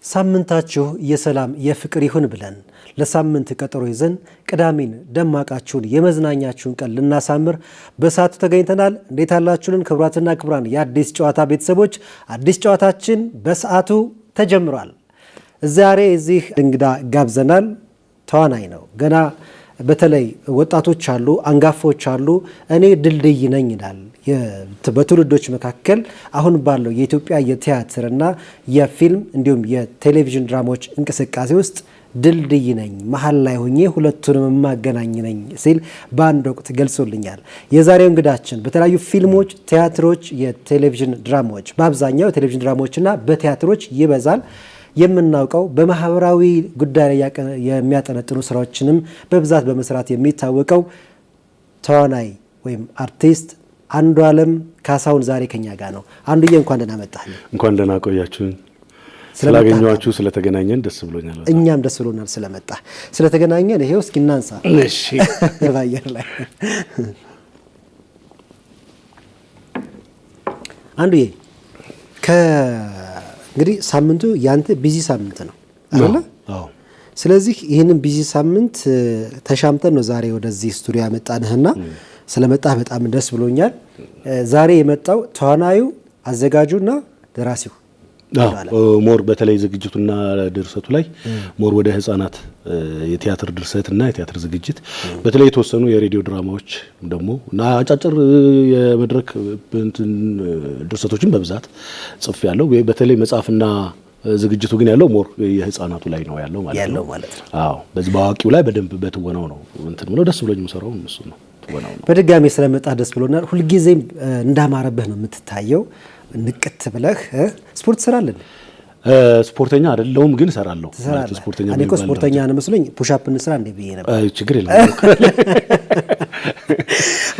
ሳምንታችሁ የሰላም የፍቅር ይሁን ብለን ለሳምንት ቀጠሮ ይዘን ቅዳሜን ደማቃችሁን የመዝናኛችሁን ቀን ልናሳምር በሰዓቱ ተገኝተናል። እንዴት አላችሁልን? ክቡራትና ክቡራን የአዲስ ጨዋታ ቤተሰቦች፣ አዲስ ጨዋታችን በሰዓቱ ተጀምሯል። ዛሬ እዚህ እንግዳ ጋብዘናል። ተዋናይ ነው። ገና በተለይ ወጣቶች አሉ፣ አንጋፎች አሉ። እኔ ድልድይ ነኝ ይላል። በትውልዶች መካከል አሁን ባለው የኢትዮጵያ የቲያትርና የፊልም እንዲሁም የቴሌቪዥን ድራማዎች እንቅስቃሴ ውስጥ ድልድይ ነኝ፣ መሀል ላይ ሆኜ ሁለቱንም የማገናኝ ነኝ ሲል በአንድ ወቅት ገልጾልኛል። የዛሬው እንግዳችን በተለያዩ ፊልሞች፣ ቲያትሮች፣ የቴሌቪዥን ድራማዎች በአብዛኛው የቴሌቪዥን ድራማዎችና በቲያትሮች ይበዛል የምናውቀው በማህበራዊ ጉዳይ ላይ የሚያጠነጥኑ ስራዎችንም በብዛት በመስራት የሚታወቀው ተዋናይ ወይም አርቲስት አንዱዓለም ካሳሁን ዛሬ ከኛ ጋር ነው። አንዱዬ እንኳን ደህና መጣህ። እንኳን ደህና ቆያችሁኝ። ስላገኘኋችሁ ስለተገናኘን ደስ ብሎኛል። እኛም ደስ ብሎናል ስለመጣ ስለተገናኘን። ይሄው እስኪ እናንሳ። እሺ ባየር ላይ አንዱዬ እንግዲህ ሳምንቱ ያንተ ቢዚ ሳምንት ነው አይደል? አዎ። ስለዚህ ይህንን ቢዚ ሳምንት ተሻምተን ነው ዛሬ ወደዚህ ስቱዲዮ ያመጣንህና ስለመጣህ በጣም ደስ ብሎኛል። ዛሬ የመጣው ተዋናዩ አዘጋጁና ደራሲው ሞር በተለይ ዝግጅቱና ድርሰቱ ላይ ሞር ወደ ህፃናት የቲያትር ድርሰትና የቲያትር ዝግጅት በተለይ የተወሰኑ የሬዲዮ ድራማዎች ደግሞ እና አጫጭር የመድረክ ድርሰቶችን በብዛት ጽፍ ያለው በተለይ መጽሐፍና ዝግጅቱ ግን ያለው ሞር የህፃናቱ ላይ ነው ያለው ማለት ነው። አዎ በዚህ በአዋቂው ላይ በደንብ በትወናው ነው እንትን ብሎ ደስ ብሎኝ የምሰራው እሱ ነው። በድጋሚ ስለመጣ ደስ ብሎናል። ሁልጊዜም እንዳማረብህ ነው የምትታየው። ንቅት ብለህ ስፖርት ትሰራለህ? ስፖርተኛ አይደለሁም ግን እሰራለሁ። ስፖርተኛ እኔ እኮ ስፖርተኛ ነው መስሎኝ ፑሽ አፕ እንስራ እንደ ብዬ ነበር። ችግር የለም።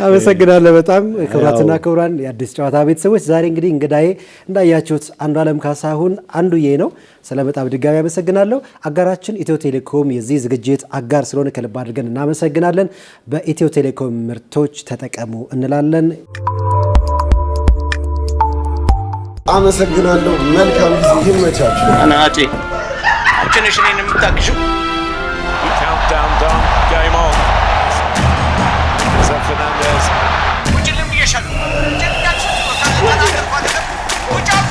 አመሰግናለሁ በጣም ክቡራትና ክቡራን የአዲስ ጨዋታ ቤተሰቦች። ዛሬ እንግዲህ እንግዳዬ እንዳያችሁት አንዱዓለም ካሳሁን አንዱዬ ነው። ስለመጣ በድጋሚ አመሰግናለሁ። አጋራችን ኢትዮ ቴሌኮም የዚህ ዝግጅት አጋር ስለሆነ ከልብ አድርገን እናመሰግናለን። በኢትዮ ቴሌኮም ምርቶች ተጠቀሙ እንላለን። አመሰግናለሁ። መልካም ጊዜ ይመቻችሁ። አናቴ አጭንሽ ነኝ የምታክሽው ካውንትዳውን ጌም ኦን ፈርናንዴዝ ወጭልም ይሻል ጀዳችሁ ወታደር ወታደር ወጫው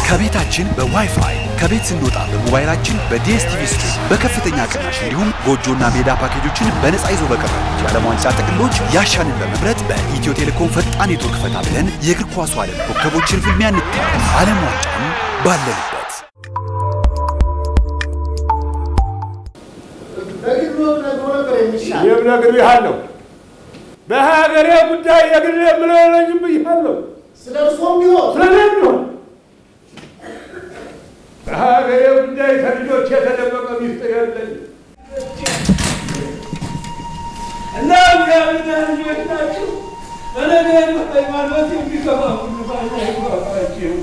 ከቤታችን በዋይፋይ ከቤት ስንወጣ በሞባይላችን በዲኤስቲቪ ስትሪም በከፍተኛ ቅናሽ እንዲሁም ጎጆና ሜዳ ፓኬጆችን በነፃ ይዞ በቀረቡት የዓለም ዋንጫ ጥቅሎች ያሻንን በመምረጥ በኢትዮ ቴሌኮም ፈጣን ኔትወርክ ፈታ ብለን የእግር ኳሱ ዓለም ኮከቦችን ፍልሚያ እንታለን። ዓለም ዋንጫን ባለንበት ነግሬሃለሁ። በሀገሬ ጉዳይ የግል የምለው የለኝም ብያለሁ። ስለ እርሶም ቢሆን ስለኔም ቢሆን በሀገሬ ጉዳይ ከልጆች የተደበቀ ሚስጥር የለኝ እና እግዚአብሔር ልጆች ናችሁ። በነገር ሃይማኖት የሚከፋፍሉ ባይባቸው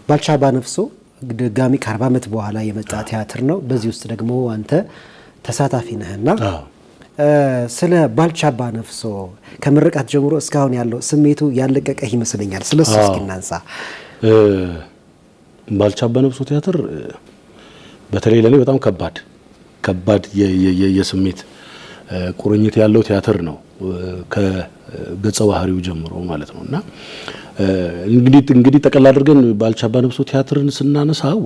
ባልቻ ባነፍሶ ድጋሚ ከ40 ዓመት በኋላ የመጣ ቲያትር ነው። በዚህ ውስጥ ደግሞ አንተ ተሳታፊ ነህና ስለ ባልቻ ባነፍሶ ከምርቃት ጀምሮ እስካሁን ያለው ስሜቱ ያለቀቀህ ይመስለኛል። ስለሱ እስኪ እናንሳ። ባልቻ ባነፍሶ ቲያትር በተለይ ለኔ በጣም ከባድ የስሜት ቁርኝት ያለው ቲያትር ነው ከገጸ ባህሪው ጀምሮ ማለት ነውና እንግዲህ ጠቅላላ አድርገን ባልቻ ባነፍሶ ቲያትርን ስናነሳው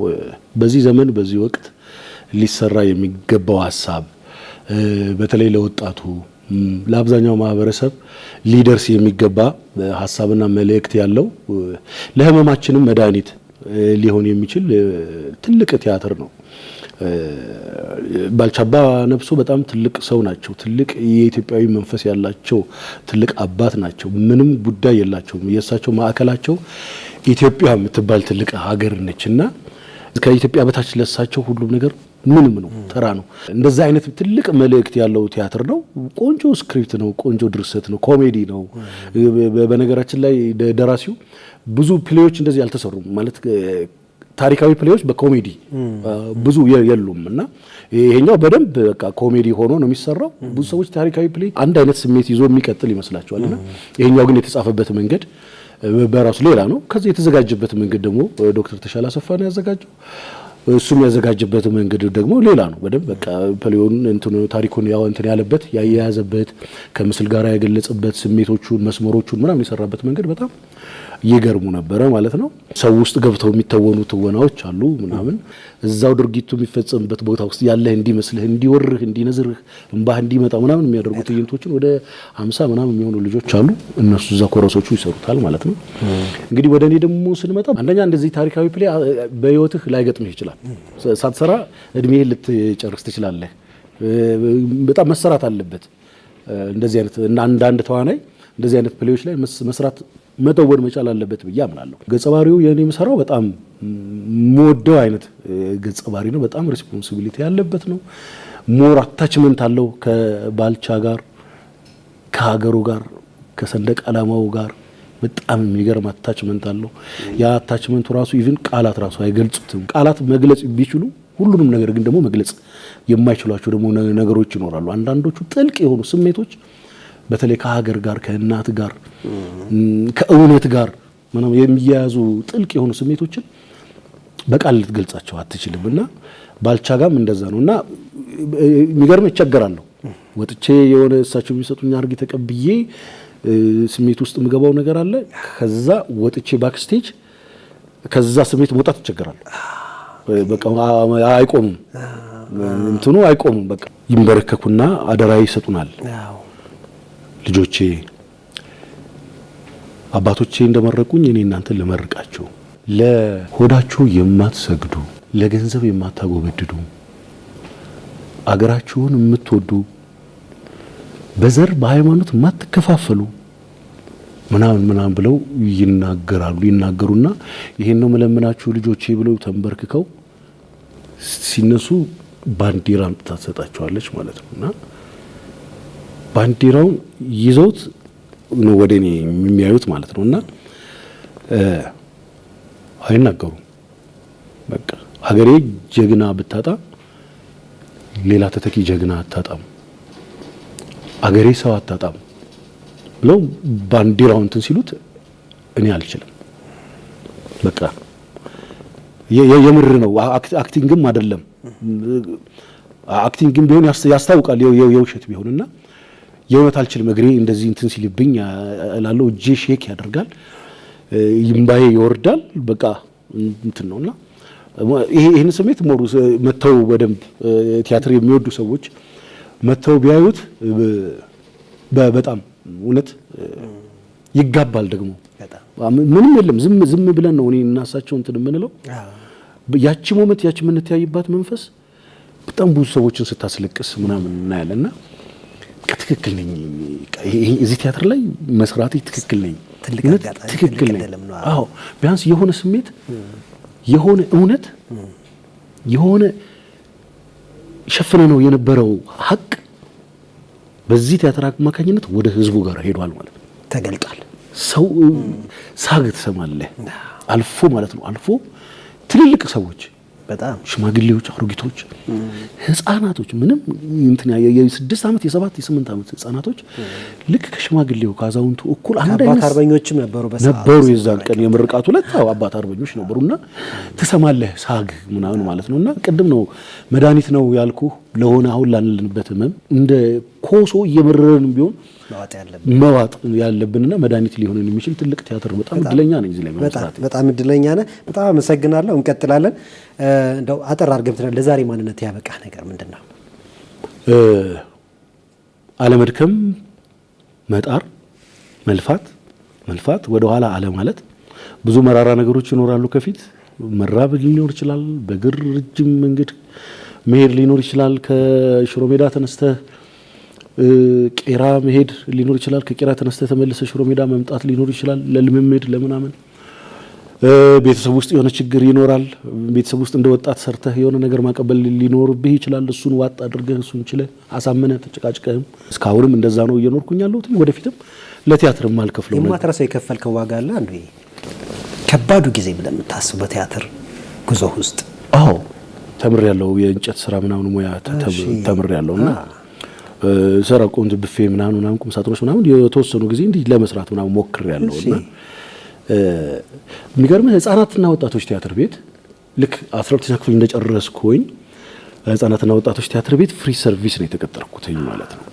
በዚህ ዘመን በዚህ ወቅት ሊሰራ የሚገባው ሐሳብ በተለይ ለወጣቱ ለአብዛኛው ማህበረሰብ ሊደርስ የሚገባ ሐሳብና መልእክት ያለው ለህመማችንም መድኃኒት ሊሆን የሚችል ትልቅ ቲያትር ነው። ባልቻ ባነፍሶ በጣም ትልቅ ሰው ናቸው። ትልቅ የኢትዮጵያዊ መንፈስ ያላቸው ትልቅ አባት ናቸው። ምንም ጉዳይ የላቸውም። የእሳቸው ማዕከላቸው ኢትዮጵያ የምትባል ትልቅ ሀገር ነችና ከኢትዮጵያ በታች ለሳቸው ሁሉም ነገር ምንም ነው፣ ተራ ነው። እንደዛ አይነት ትልቅ መልእክት ያለው ቲያትር ነው። ቆንጆ ስክሪፕት ነው፣ ቆንጆ ድርሰት ነው፣ ኮሜዲ ነው። በነገራችን ላይ ደራሲው ብዙ ፕሌዮች እንደዚህ አልተሰሩም ማለት ታሪካዊ ፕሌዮች በኮሜዲ ብዙ የሉም እና ይሄኛው በደንብ በቃ ኮሜዲ ሆኖ ነው የሚሰራው። ብዙ ሰዎች ታሪካዊ ፕሌይ አንድ አይነት ስሜት ይዞ የሚቀጥል ይመስላቸዋልና ይሄኛው ግን የተጻፈበት መንገድ በራሱ ሌላ ነው። ከዚህ የተዘጋጀበት መንገድ ደግሞ ዶክተር ተሻለ አሰፋ ነው ያዘጋጀው። እሱም ያዘጋጀበት መንገድ ደግሞ ሌላ ነው። በደንብ በቃ ፕሌውን ታሪኩን ያው ያለበት ያያያዘበት ከምስል ጋር ያገለጸበት ስሜቶቹን መስመሮቹን ምናምን የሰራበት መንገድ በጣም ይገርሙ ነበረ ማለት ነው። ሰው ውስጥ ገብተው የሚተወኑ ትወናዎች አሉ ምናምን እዛው ድርጊቱ የሚፈጸምበት ቦታ ውስጥ ያለህ እንዲመስልህ እንዲወርህ እንዲነዝርህ እንባህ እንዲመጣ ምናምን የሚያደርጉ ትዕይንቶችን ወደ 50 ምናምን የሚሆኑ ልጆች አሉ። እነሱ እዛ ኮረሶቹ ይሰሩታል ማለት ነው። እንግዲህ ወደ እኔ ደግሞ ስንመጣ አንደኛ እንደዚህ ታሪካዊ ፕሌይ በህይወትህ ላይገጥምህ ይችላል። ሳትሰራ እድሜህን ልትጨርስ ትችላለህ። በጣም መሰራት አለበት። እንደዚህ አይነት እና አንዳንድ ተዋናይ እንደዚህ አይነት ፕሌዮች ላይ መስራት መተወን መቻል አለበት ብዬ አምናለሁ። ገጸ ባህሪው የኔ የምሰራው በጣም ሞደው አይነት ገጸ ባህሪ ነው። በጣም ሪስፖንሲቢሊቲ ያለበት ነው። ሞር አታችመንት አለው ከባልቻ ጋር፣ ከሀገሩ ጋር፣ ከሰንደቅ ዓላማው ጋር በጣም የሚገርም አታችመንት አለው። ያ አታችመንቱ ራሱ ኢቭን ቃላት ራሱ አይገልጹትም። ቃላት መግለጽ ቢችሉ ሁሉንም ነገር ግን ደግሞ መግለጽ የማይችሏቸው ደግሞ ነገሮች ይኖራሉ። አንዳንዶቹ ጥልቅ የሆኑ ስሜቶች በተለይ ከሀገር ጋር ከእናት ጋር ከእውነት ጋር ምንም የሚያያዙ ጥልቅ የሆኑ ስሜቶችን በቃል ልትገልጻቸው አትችልምና ባልቻ ጋም እንደዛ ነውና የሚገርም ይቸገራለሁ። ወጥቼ የሆነ እሳቸው የሚሰጡኝ አርግ ተቀብዬ ስሜት ውስጥ የምገባው ነገር አለ። ከዛ ወጥቼ ባክስቴጅ ከዛ ስሜት መውጣት ይቸገራል። በቃ አይቆሙም፣ እንትኑ አይቆሙም። በቃ ይንበረከኩና አደራ ይሰጡናል። ልጆቼ አባቶቼ እንደመረቁኝ እኔ እናንተን ልመርቃችሁ። ለሆዳችሁ የማትሰግዱ ለገንዘብ የማታጎበድዱ አገራችሁን የምትወዱ በዘር በሃይማኖት የማትከፋፈሉ ምናምን ብለው ይናገሩና ይሄን ነው መለመናችሁ ልጆቼ ብለው ተንበርክከው ሲነሱ ባንዲራ አምጥታ ትሰጣቸዋለች ማለት ነውና ባንዲራውን ይዘውት ነው ወደ እኔ የሚያዩት ማለት ነውና አይናገሩም። በቃ ሀገሬ ጀግና ብታጣ ሌላ ተተኪ ጀግና አታጣም፣ አገሬ ሰው አታጣም ብለው ባንዲራውን እንትን ሲሉት እኔ አልችልም። በቃ የምር ነው። አክቲንግም አይደለም። አክቲንግም ቢሆን ያስታውቃል የውሸት ቢሆንና የእውነት አልችልም። እግሬ እንደዚህ እንትን ሲልብኝ እላለሁ። እጄ ሼክ ያደርጋል፣ ይምባዬ ይወርዳል። በቃ እንትን ነውና ይሄን ስሜት ሞሩ መተው በደንብ ቲያትር የሚወዱ ሰዎች መተው ቢያዩት በጣም እውነት ይጋባል። ደግሞ ምንም የለም ዝም ብለን ነው እኔ እናሳቸው እንትን የምንለው። ያቺ ሞመንት ያቺ የምንተያይባት መንፈስ በጣም ብዙ ሰዎችን ስታስለቅስ ምናምን እናያለና ትክክል ነኝ። እዚህ ቲያትር ላይ መስራቴ ትክክል ነኝ። ትክክል ነኝ። አዎ ቢያንስ የሆነ ስሜት የሆነ እውነት የሆነ ሸፍነ ነው የነበረው ሀቅ በዚህ ቲያትር አማካኝነት ወደ ህዝቡ ጋር ሄዷል ማለት ነው። ተገልጧል። ሰው ሳግ ትሰማለህ። አልፎ ማለት ነው አልፎ ትልልቅ ሰዎች በጣም ሽማግሌዎች፣ አሮጊቶች፣ ህፃናቶች ምንም እንትና የ6 ዓመት የ7 የ8 ዓመት ህፃናቶች ልክ ከሽማግሌው ከአዛውንቱ እኩል አንድ አይነት አባት አርበኞችም ነበሩ የዛን ቀን የምርቃቱ ዕለት አባት አርበኞች ነበሩና ትሰማለህ ሳግ ምናምን ማለት ነውና ቅድም ነው መድኃኒት ነው ያልኩ ለሆነ አሁን ላለንበት ህመም እንደ ኮሶ እየመረረንም ቢሆን መዋጥ ያለብንና መድኃኒት ሊሆን የሚችል ትልቅ ቲያትር ነው። በጣም እድለኛ ነኝ እዚህ ላይ መስራት። በጣም እድለኛ ነህ። በጣም አመሰግናለሁ። እንቀጥላለን። እንደው አጠር አድርገን ለዛሬ ማንነት ያበቃ ነገር ምንድነው? አለመድከም፣ መጣር፣ መልፋት ወደ ኋላ አለ ማለት ብዙ መራራ ነገሮች ይኖራሉ ከፊት። መራብ ሊኖር ይችላል። በእግር ረጅም መንገድ መሄድ ሊኖር ይችላል። ከሽሮ ሜዳ ተነስተህ ቄራ መሄድ ሊኖር ይችላል። ከቄራ ተነስተህ ተመልሰህ ሽሮ ሜዳ መምጣት ሊኖር ይችላል። ለልምምድ ለምናምን ቤተሰብ ውስጥ የሆነ ችግር ይኖራል። ቤተሰብ ውስጥ እንደ ወጣት ሰርተህ የሆነ ነገር ማቀበል ሊኖርብህ ይችላል። እሱን ዋጥ አድርገህ እሱን ችለህ አሳምነህ ተጨቃጭቀህም እስካሁንም እንደዛ ነው እየኖርኩኝ ያለሁት። ወደፊትም ለቲያትርም አልከፍለው ነው። የማትረሳው የከፈልከው ዋጋ አለ አንዱ ከባዱ ጊዜ ብለን የምታስበው በቲያትር ጉዞ ውስጥ? አዎ ተምሬያለሁ። የእንጨት ስራ ምናምን ሙያ ተምሬያለሁና ሰራ ቆንጆ ብፌ ምናምን ቁም ሳጥኖች ምናምን የተወሰኑ ጊዜ እንዲህ ለመስራት ምናምን ሞክሬያለሁና የሚገርምህ ህፃናትና ወጣቶች ቲያትር ቤት ልክ 12ኛ ክፍል እንደጨረስኩኝ ህፃናትና ወጣቶች ቲያትር ቤት ፍሪ ሰርቪስ ነው የተቀጠርኩት ማለት ነው።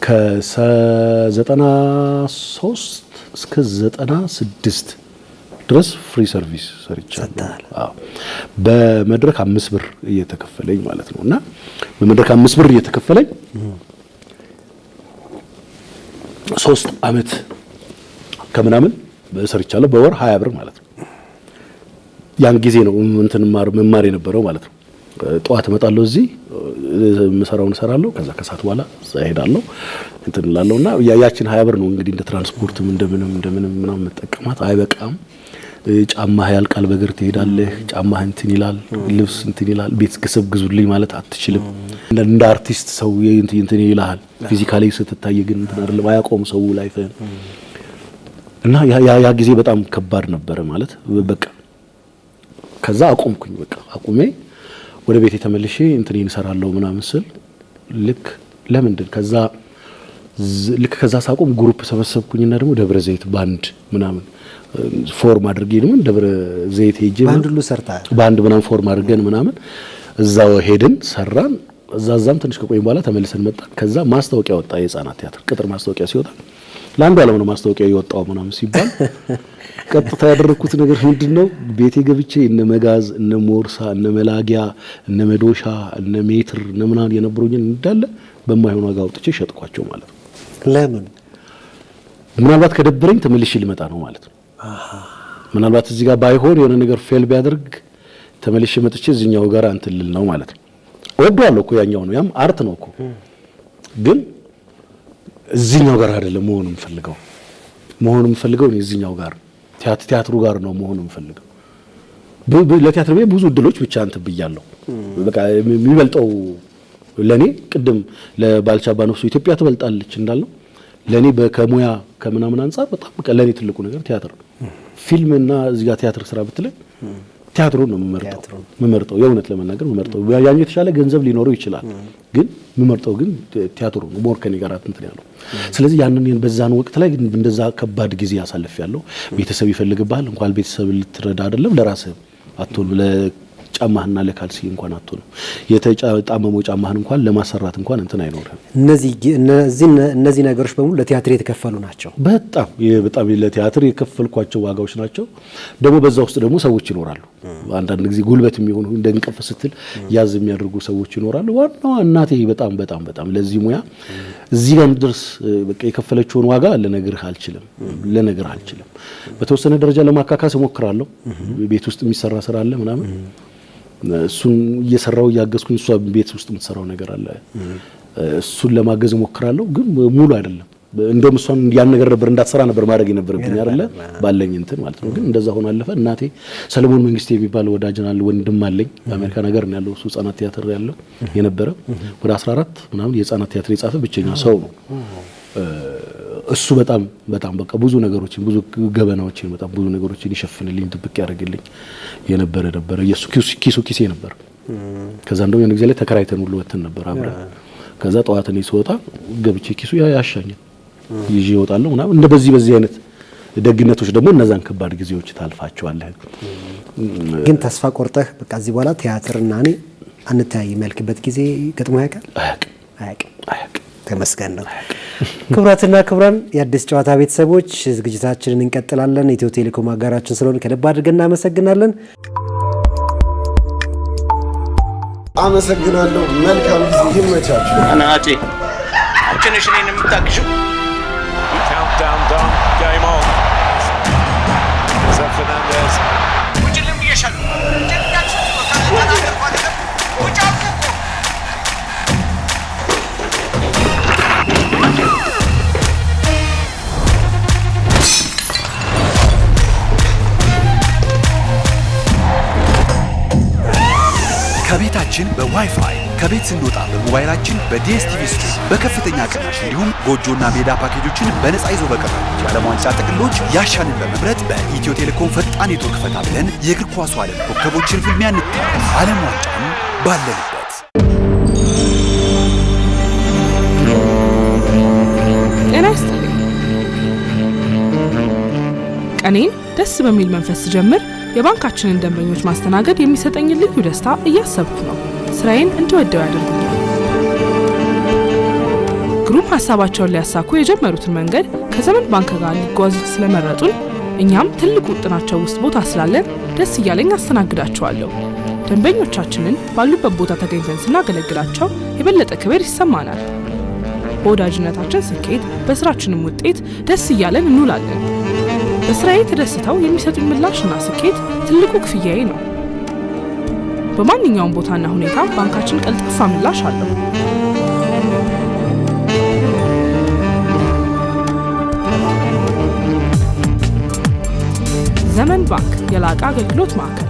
ከ93 እስከ 96 ድረስ ፍሪ ሰርቪስ ሰርቻለሁ። አዎ በመድረክ 5 ብር እየተከፈለኝ ማለት ነውና በመድረክ 5 ብር እየተከፈለኝ 3 አመት ከምናምን ሰርቻለሁ። በወር 20 ብር ማለት ነው። ያን ጊዜ ነው እንትን መማር የነበረው ማለት ነው። ጠዋት እመጣለሁ፣ እዚህ መሰራውን እሰራለሁ። ከዛ ከሰዓት በኋላ እሄዳለሁ እንትን እላለሁና ያችን 20 ብር ነው እንግዲህ እንደ ትራንስፖርትም እንደምንም ምናምን መጠቀማት አይበቃም። ጫማህ ያልቃል፣ በእግር ትሄዳለህ፣ ጫማህ እንትን ይላል፣ ልብስ እንትን ይላል። ቤተሰብ ግዙልኝ ማለት አትችልም። እንደ አርቲስት ሰው እንትን ይላል። ፊዚካሊ ስትታይ ግን እንትን አይደለም፣ አያቆም ሰው ላይፍን እና ያ ጊዜ በጣም ከባድ ነበረ ማለት በቃ። ከዛ አቆምኩኝ። በቃ አቁሜ ወደ ቤት ተመልሼ እንትን እንሰራለሁ ምናምን ስል ልክ ከዛ ሳቆም ግሩፕ ሰበሰብኩኝና ደግሞ ደብረ ዘይት ባንድ ምናምን ፎርም አድርጌ ደግሞ ደብረ ዘይት ሄጄ ባንድ ሁሉ ሰርታል። ባንድ ምናምን ፎርም አድርገን ምናምን እዛው ሄድን ሰራን። እዛም ትንሽ ከቆይን በኋላ ተመልሰን መጣን። ከዛ ማስታወቂያ ወጣ፣ የህፃናት ቲያትር ቅጥር ማስታወቂያ ሲወጣ ለአንዱ ዓለም ነው ማስታወቂያ የወጣው ምናምን ሲባል ቀጥታ ያደረኩት ነገር ምንድነው? ቤቴ ገብቼ እነ መጋዝ፣ እነ ሞርሳ፣ እነ መላጊያ፣ እነ መዶሻ፣ እነ ሜትር፣ እነ ምናምን የነበሩኝን እንዳለ በማይሆን ዋጋ አውጥቼ ሸጥኳቸው ማለት ነው። ለምን? ምናልባት ከደበረኝ ተመልሼ ልመጣ ነው ማለት ነው። ምናልባት እዚህ ጋር ባይሆን የሆነ ነገር ፌል ቢያደርግ ተመልሼ መጥቼ እዚህኛው ጋር እንትን ልል ነው ማለት ነው። ወዷለሁ እኮ ያኛው ነው፣ ያም አርት ነው እኮ፣ ግን እዚህኛው ጋር አይደለም መሆን የምፈልገው ነው እዚህኛው ጋር ቲያትሩ ጋር ነው መሆን የምፈልገው። ለቲያትር ቤት ብዙ እድሎች ብቻ እንትን ብያለሁ። በቃ የሚበልጠው ለኔ ቅድም ለባልቻ ባነሱ ኢትዮጵያ ትበልጣለች እንዳልነው ለኔ ከሙያ ከምናምን አንፃር በጣም በቃ ለኔ ትልቁ ነገር ቲያትር ነው። ፊልምና እዚህ ጋር ቲያትር ስራ ብትለኝ ቲያትሩን ነው የምመርጠው። የእውነት ለመናገር የምመርጠው ያኛው የተሻለ ገንዘብ ሊኖረው ይችላል፣ ግን የምመርጠው ግን ቲያትሩ ነው። ሞር ከኔ ጋር እንትን ያለው። ስለዚህ ያንን በዛን ወቅት ላይ እንደዛ ከባድ ጊዜ ያሳልፊያለሁ። ቤተሰብ ይፈልግብሃል። እንኳን ቤተሰብ ልትረዳ አይደለም ለራስህ አትሆን፣ ለጫማህና ለካልሲ እንኳን አትሆን። የተጣመመው ጫማህን እንኳን ለማሰራት እንኳን እንትን አይኖርም። እነዚህ ነገሮች በሙሉ ለቲያትር የተከፈሉ ናቸው። በጣም ለቲያትር የከፈልኳቸው ዋጋዎች ናቸው። ደግሞ በዛ ውስጥ ደግሞ ሰዎች ይኖራሉ። አንዳንድ ጊዜ ጉልበት የሚሆኑ እንደ እንቅፍ ስትል ያዝ የሚያደርጉ ሰዎች ይኖራሉ። ዋናዋ እናቴ በጣም ለዚህ ሙያ እዚህ ጋር ድረስ በቃ የከፈለችውን ዋጋ ልነግርህ አልችልም። በተወሰነ ደረጃ ለማካካስ እሞክራለሁ። ቤት ውስጥ የሚሰራ ስራ አለ ምናምን፣ እሱን እየሰራው እያገዝኩኝ፣ እሷ ቤት ውስጥ የምትሰራው ነገር አለ፣ እሱን ለማገዝ እሞክራለሁ። ግን ሙሉ አይደለም። እንደውም እሷን ያን ነገር ነበር እንዳትሰራ ነበር ማድረግ የነበረብኝ አይደለ ባለኝ እንትን ማለት ነው። ግን እንደዛ ሆኖ አለፈ። እናቴ ሰለሞን መንግስቴ የሚባል ወዳጅናል ወንድም አለኝ። በአሜሪካ ነገር ነው ያለው። እሱ ህጻናት ቲያትር ያለው የነበረ ወደ 14 ምናምን የህጻናት ቲያትር የጻፈ ብቸኛ ሰው ነው። እሱ በጣም በቃ ብዙ ነገሮችን ብዙ ገበናዎችን በጣም ብዙ ነገሮችን ይሸፍንልኝ ድብቅ ያደርግልኝ የነበረ የሱ ኪሴ ነበር። ከዛ እንደው የሆነ ጊዜ ላይ ተከራይተን ሁሉ ወጥተን ነበር አብረን። ከዛ ጠዋት እኔ ስወጣ ገብቼ ኪሱ ያሻኛል ይዤ እወጣለሁ ምናምን። እንደ በዚህ አይነት ደግነቶች ደግሞ እነዛን ከባድ ጊዜዎች ታልፋቸዋለህ። ግን ተስፋ ቆርጠህ በቃ እዚህ በኋላ ቲያትርና እኔ አንተያይ መልክበት ጊዜ ገጥሞ ያውቃል? አያውቅም። ተመስገን ነው። ክቡራትና ክቡራን የአዲስ ጨዋታ ቤተሰቦች ዝግጅታችንን እንቀጥላለን። ኢትዮ ቴሌኮም አጋራችን ስለሆነ ከልብ አድርገን እናመሰግናለን። አመሰግናለሁ። መልካም ጊዜ ይመቻችሁ። አናቴ አንቺ ነሽ እኔን የምታግዢው። ውጭልኝ ብዬሻለሁ። ጀግናችሁ ተናገርኩ አይደለም? ውጭ አልኩ እኮ። በቤታችን በዋይፋይ ከቤት ስንወጣ በሞባይላችን በዲኤስቲቪ ስትሪም በከፍተኛ ቅናሽ እንዲሁም ጎጆና ሜዳ ፓኬጆችን በነፃ ይዞ በቀረቡት የዓለም ዋንጫ ጥቅሎች ያሻንን በመምረጥ በኢትዮ ቴሌኮም ፈጣን ኔትወርክ ፈታ ብለን የእግር ኳሱ ዓለም ኮከቦችን ፍልሚያ እንታለን። ዓለም ዋንጫን ባለንበት። ጤና ይስጥልኝ። ቀኔን ደስ በሚል መንፈስ ጀምር የባንካችንን ደንበኞች ማስተናገድ የሚሰጠኝ ልዩ ደስታ እያሰብኩ ነው። ስራዬን እንድወደው ያደርጉኛል። ግሩፕ ሀሳባቸውን ሊያሳኩ የጀመሩትን መንገድ ከዘመን ባንክ ጋር ሊጓዙት ስለመረጡን እኛም ትልቁ ውጥናቸው ውስጥ ቦታ ስላለን ደስ እያለኝ አስተናግዳቸዋለሁ። ደንበኞቻችንን ባሉበት ቦታ ተገኝተን ስናገለግላቸው የበለጠ ክብር ይሰማናል። በወዳጅነታችን ስኬት፣ በስራችንም ውጤት ደስ እያለን እንውላለን። በስራዬ ተደስተው የሚሰጡኝ ምላሽና ስኬት ትልቁ ክፍያዬ ነው። በማንኛውም ቦታና ሁኔታ ባንካችን ቀልጣፋ ምላሽ አለው። ዘመን ባንክ የላቀ አገልግሎት ማዕከል።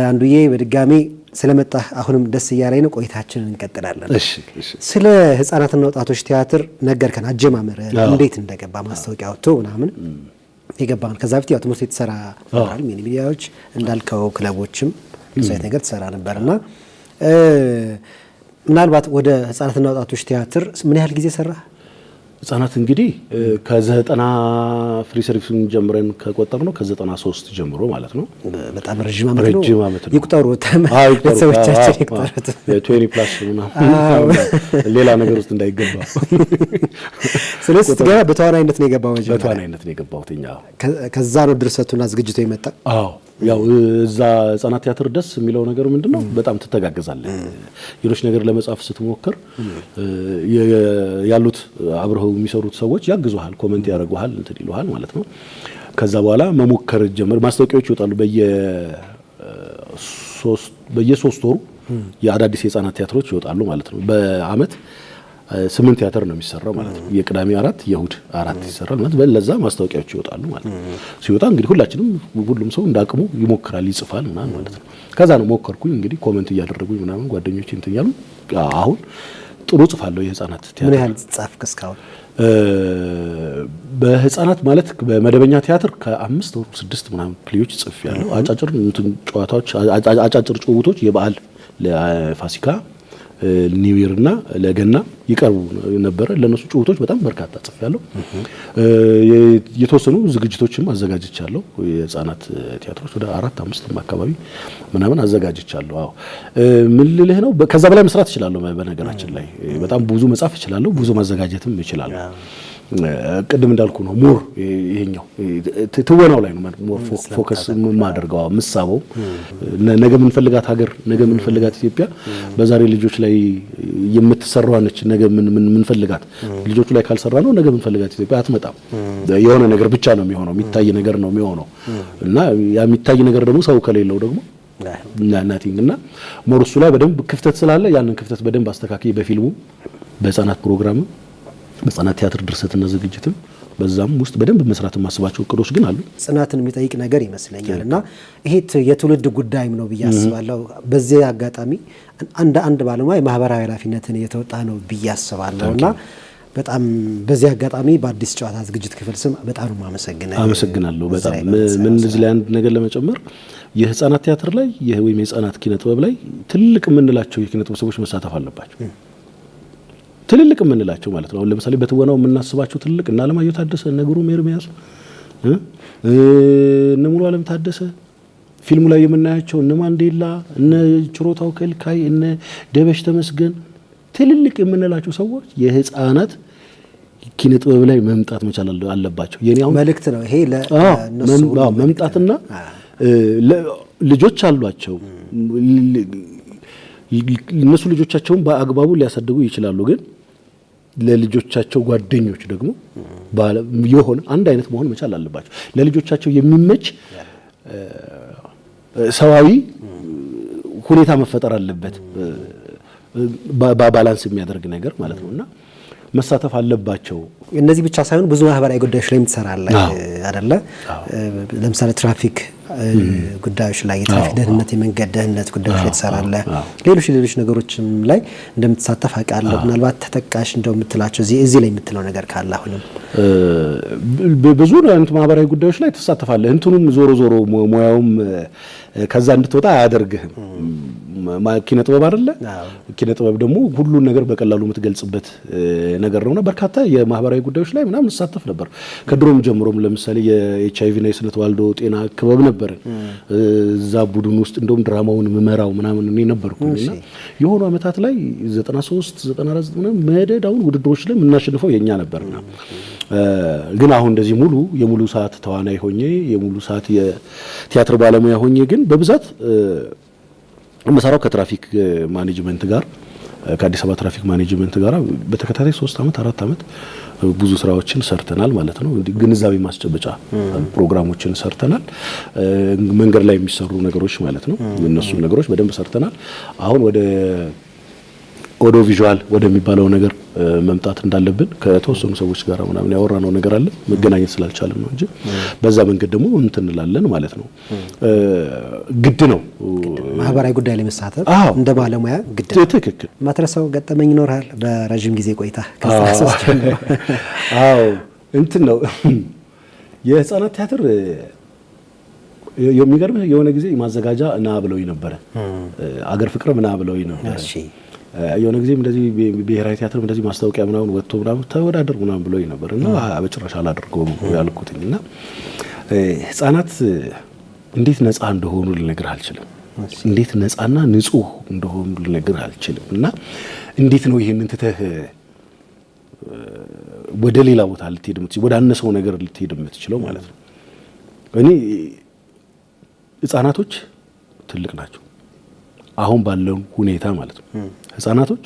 አንዱዬ በድጋሚ ስለመጣህ አሁንም ደስ እያለኝ ነው። ቆይታችንን እንቀጥላለን። እሺ ስለ ህፃናትና ወጣቶች ቲያትር ነገርከን። አጀማመር እንዴት እንደገባ ማስታወቂያ ወጥቶ ምናምን የገባን። ከዛ በፊት ያው ትምህርት የተሰራ ነበር፣ ሚኒ ሚዲያዎች እንዳልከው ክለቦችም ሳይት ነገር ተሰራ ነበርና ምናልባት ወደ ህፃናትና ወጣቶች ቲያትር ምን ያህል ጊዜ ሰራ? ህፃናት እንግዲህ ከ90 ፍሪ ሰርቪስን ጀምረን ከቆጠር ነው ከ93 ጀምሮ ማለት ነው። በጣም ረጅም ዓመት ነው። ይቁጠሩ ቤተሰቦቻችን ይቁጠሩት። 20 ፕላስ ነው ሌላ ነገር ውስጥ እንዳይገባ። ስለዚህ ስትገባ በተዋናይነት ነው የገባው? በተዋናይነት ነው የገባው። ከዛ ነው ድርሰቱና ዝግጅቱ የመጣ? አዎ ያው እዛ ህፃናት ቲያትር ደስ የሚለው ነገር ምንድነው? በጣም ትተጋገዛለህ። የሮች ነገር ለመጻፍ ስትሞክር ያሉት አብረው የሚሰሩት ሰዎች ያግዙሃል፣ ኮሜንት ያደርጉሃል፣ እንትን ይሉሃል ማለት ነው። ከዛ በኋላ መሞከር ጀመር። ማስታወቂያዎች ይወጣሉ በየ3 ወሩ የአዳዲስ የህፃናት ቲያትሮች ይወጣሉ ማለት ነው። በአመት 8 ቲያትር ነው የሚሰራው ማለት ነው። የቅዳሜ 4 የእሁድ 4 ይሰራል ማለት በለዛ ማስታወቂያዎች ይወጣሉ ማለት ነው። ሲወጣ እንግዲህ ሁሉም ሰው እንዳቅሙ ይሞክራል፣ ይጽፋል ምናምን ማለት ነው። ከዛ ነው ሞከርኩኝ እንግዲህ ኮሜንት እያደረጉኝ ምናምን ጓደኞቼ እንትን ያሉ አሁን ጥሩ ጽፋለሁ የህፃናት ቲያትር። ምን ያህል ጻፍክ እስካሁን? በህፃናት ማለት በመደበኛ ቲያትር ከ5 ወር 6 ምናምን ፕሌዮች ጽፌያለሁ። አጫጭር እንትን ጨዋታዎች፣ አጫጭር ጭውውቶች የበዓል ለፋሲካ ኒው ይር እና ለገና ይቀርቡ ነበር። ለነሱ ጭውውቶች በጣም በርካታ ጽፌያለሁ። የተወሰኑ ዝግጅቶችም አዘጋጅቻለሁ። የህፃናት ቲያትሮች ወደ 4-5 አካባቢ ምናምን አዘጋጅቻለሁ። አዎ ምን ልልህ ነው፣ ከዛ በላይ መስራት እችላለሁ። በነገራችን ላይ በጣም ብዙ መጻፍ እችላለሁ፣ ብዙ ማዘጋጀትም እችላለሁ። ቅድም እንዳልኩ ነው ሞር ይሄኛው ትወናው ላይ ነው ሞር ፎከስ ማድረጋው ምሳበው ነገ ምን ፈልጋት ሀገር ነገ ምን ፈልጋት ኢትዮጵያ በዛሬ ልጆች ላይ የምትሰራው ነች። ነገ ምን ፈልጋት ልጆቹ ላይ ካልሰራ ነው ነገ ምን ፈልጋት ኢትዮጵያ አትመጣም። የሆነ ነገር ብቻ ነው የሚሆነው፣ የሚታይ ነገር ነው የሚሆነው እና ያ የሚታይ ነገር ደግሞ ሰው ከሌለው ደግሞ ናቲንግ እና ሞር እሱ ላይ በደንብ ክፍተት ስላለ ያንን ክፍተት በደንብ አስተካክዬ በፊልሙ በህፃናት ፕሮግራም በህፃናት ቲያትር ድርሰትና ዝግጅትም በዛም ውስጥ በደንብ መስራት ማስባቸው እቅዶች ግን አሉ። ጽናትን የሚጠይቅ ነገር ይመስለኛልና ይሄ የትውልድ ጉዳይም ነው ብዬ አስባለሁ። በዚህ አጋጣሚ አንድ ባለሙያ የማህበራዊ ኃላፊነትን እየተወጣ ነው ብዬ አስባለሁና በጣም በዚህ አጋጣሚ በአዲስ ጨዋታ ዝግጅት ክፍል ስም በጣም አመሰግናለሁ። በጣም ምን እዚህ ላይ አንድ ነገር ለመጨመር የህፃናት ቲያትር ላይ ወይም የህፃናት ኪነ ጥበብ ላይ ትልቅ የምንላቸው የኪነ ጥበብ ሰዎች መሳተፍ አለባቸው። ትልልቅ የምንላቸው ማለት ነው። ለምሳሌ በትወናው የምናስባቸው ትልቅ እና አለማየሁ ታደሰ፣ እነ ግሩም ኤርሚያስ፣ እነ ሙሉ ዓለም ታደሰ፣ ፊልሙ ላይ የምናያቸው እነ ማንዴላ፣ እነ ችሮታው ከልካይ፣ እነ ደበሽ ተመስገን ትልልቅ የምንላቸው ሰዎች የህፃናት ኪነ ጥበብ ላይ መምጣት መቻል አለባቸው። የኔ አሁን መልእክት ነው ይሄ ለነሱ መምጣትና ልጆች አሏቸው። እነሱ ልጆቻቸውን በአግባቡ ሊያሳድጉ ይችላሉ። ግን ለልጆቻቸው ጓደኞች ደግሞ የሆነ አንድ አይነት መሆን መቻል አለባቸው። ለልጆቻቸው የሚመች ሰዋዊ ሁኔታ መፈጠር አለበት፣ ባላንስ የሚያደርግ ነገር ማለት ነውና መሳተፍ አለባቸው። እነዚህ ብቻ ሳይሆን ብዙ ማህበራዊ ጉዳዮች ላይ ትሰራለህ አይደለ? ለምሳሌ ትራፊክ ጉዳዮች ላይ የትራፊክ ደህንነት፣ የመንገድ ደህንነት ጉዳዮች ላይ ትሰራለህ። ሌሎች ነገሮችም ላይ እንደምትሳተፍ አውቃለሁ። ምናልባት ተጠቃሽ እንደው የምትላቸው እዚህ ላይ የምትለው ነገር ካለ አሁንም ብዙ አይነት ማህበራዊ ጉዳዮች ላይ ትሳተፋለህ። እንትኑም ዞሮ ሙያውም ከዛ እንድትወጣ አያደርግህም። ኪነ ጥበብ አይደለ? ኪነ ጥበብ ደግሞ ሁሉን ነገር በቀላሉ የምትገልጽበት ነገር ነውና በርካታ የማህበራዊ ጉዳዮች ላይ ምናምን እንሳተፍ ነበር። ከድሮም ጀምሮም ለምሳሌ የኤችአይቪ እና የስነ ተዋልዶ ጤና ክበብ ነበር። እዛ ቡድን ውስጥ እንደውም ድራማውን መመራው ምናምን እኔ ነበርኩኝና የሆኑ አመታት ላይ 93 94 ምናምን መደዳውን ውድድሮች ላይ የምናሸንፈው የኛ ነበርና ግን አሁን እንደዚህ የሙሉ ሰዓት ተዋናይ ሆኜ የሙሉ ሰዓት የቲያትር ባለሙያ ሆኜ ግን በብዛት መሰራው ከትራፊክ ማኔጅመንት ጋር ከአዲስ አበባ ትራፊክ ማኔጅመንት ጋር በተከታታይ 3 አመት 4 አመት ብዙ ስራዎችን ሰርተናል ማለት ነው። ግንዛቤ ማስጨበጫ ፕሮግራሞችን ሰርተናል። መንገድ ላይ የሚሰሩ ነገሮች ማለት ነው። እነሱ ነገሮች በደንብ ሰርተናል። አሁን ወደ ኦዲዮ ቪዥዋል ወደሚባለው ነገር መምጣት እንዳለብን ከተወሰኑ ሰዎች ጋር ምናምን ያወራነው ነገር አለ። መገናኘት ስላልቻለን ነው እንጂ በዛ መንገድ ደግሞ እንትንላለን ማለት ነው። ግድ ነው ማህበራዊ ጉዳይ ላይ መሳተፍ እንደ ባለሙያ ግድ ነው። ትክክል። ማትረሳው ገጠመኝ ይኖራል በረጅም ጊዜ ቆይታ ከሳሳስ ጀምሮ? አዎ እንትን ነው የህፃናት ቲያትር የሚገርምህ የሆነ ጊዜ ማዘጋጃ እና ብለውኝ ነበረ። አገር ፍቅር እና ብለውኝ ነበረ። የሆነ ጊዜም እንደዚህ ብሔራዊ ቲያትር እንደዚህ ማስታወቂያ ምናምን ወጥቶ ምናምን ተወዳደር ምናምን ብሎኝ ነበርና በጭራሽ አላደርገውም ያልኩትኝና ህፃናት እንዴት ነፃ እንደሆኑ ልነግርህ አልችልም። እንዴት ነፃና ንጹህ እንደሆኑ ልነግርህ አልችልም። እና እንዴት ነው ይሄንን ትተህ ወደ ሌላ ቦታ ልትሄድ የምትችለው ወደ አነሰው ነገር ልትሄድ የምትችለው ማለት ነው። እኔ ህፃናቶች ትልቅ ናቸው አሁን ባለው ሁኔታ ማለት ነው። ህፃናቶች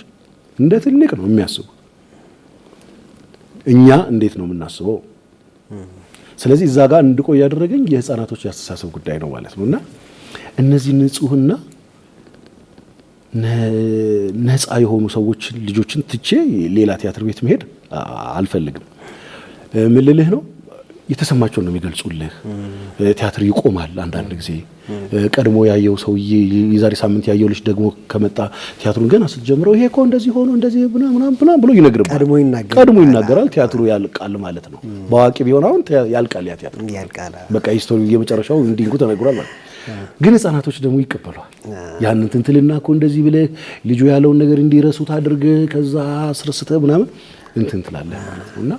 እንደ ትልቅ ነው የሚያስቡት። እኛ እንዴት ነው የምናስበው? ስለዚህ እዛ ጋር እንድቆይ ያደረገኝ የህፃናቶች ያስተሳሰብ ጉዳይ ነው ማለት ነውና እነዚህ ንጹህና ነፃ የሆኑ ሰዎችን ልጆችን ትቼ ሌላ ቲያትር ቤት መሄድ አልፈልግም። ምን ልልህ ነው የተሰማቸውን ነው የሚገልጹልህ። ቲያትር ይቆማል አንዳንድ ጊዜ ቀድሞ ያየው ሰውዬ የዛሬ ሳምንት ያየው ልጅ ደግሞ ከመጣ ቲያትሩን ገና ስትጀምረው ይሄ እኮ እንደዚህ ሆኖ እንደዚህ ምናምን ብሎ ይነግርባል። ቀድሞ ይናገራል። ቲያትሩ ያልቃል ማለት ነው። በአዋቂ ቢሆን አሁን ያልቃል ያ ቲያትር ያልቃል። በቃ ሂስቶሪው የመጨረሻው እንዲንኩ ተነግሯል ማለት ግን ህፃናቶች ደግሞ ይቀበሏል። ያንን ትንትልና እኮ እንደዚህ ብለህ ልጁ ያለውን ነገር እንዲረሱት አድርገህ ከዛ አስረስተህ ምናምን እንትን ትላለህ ማለት ነውና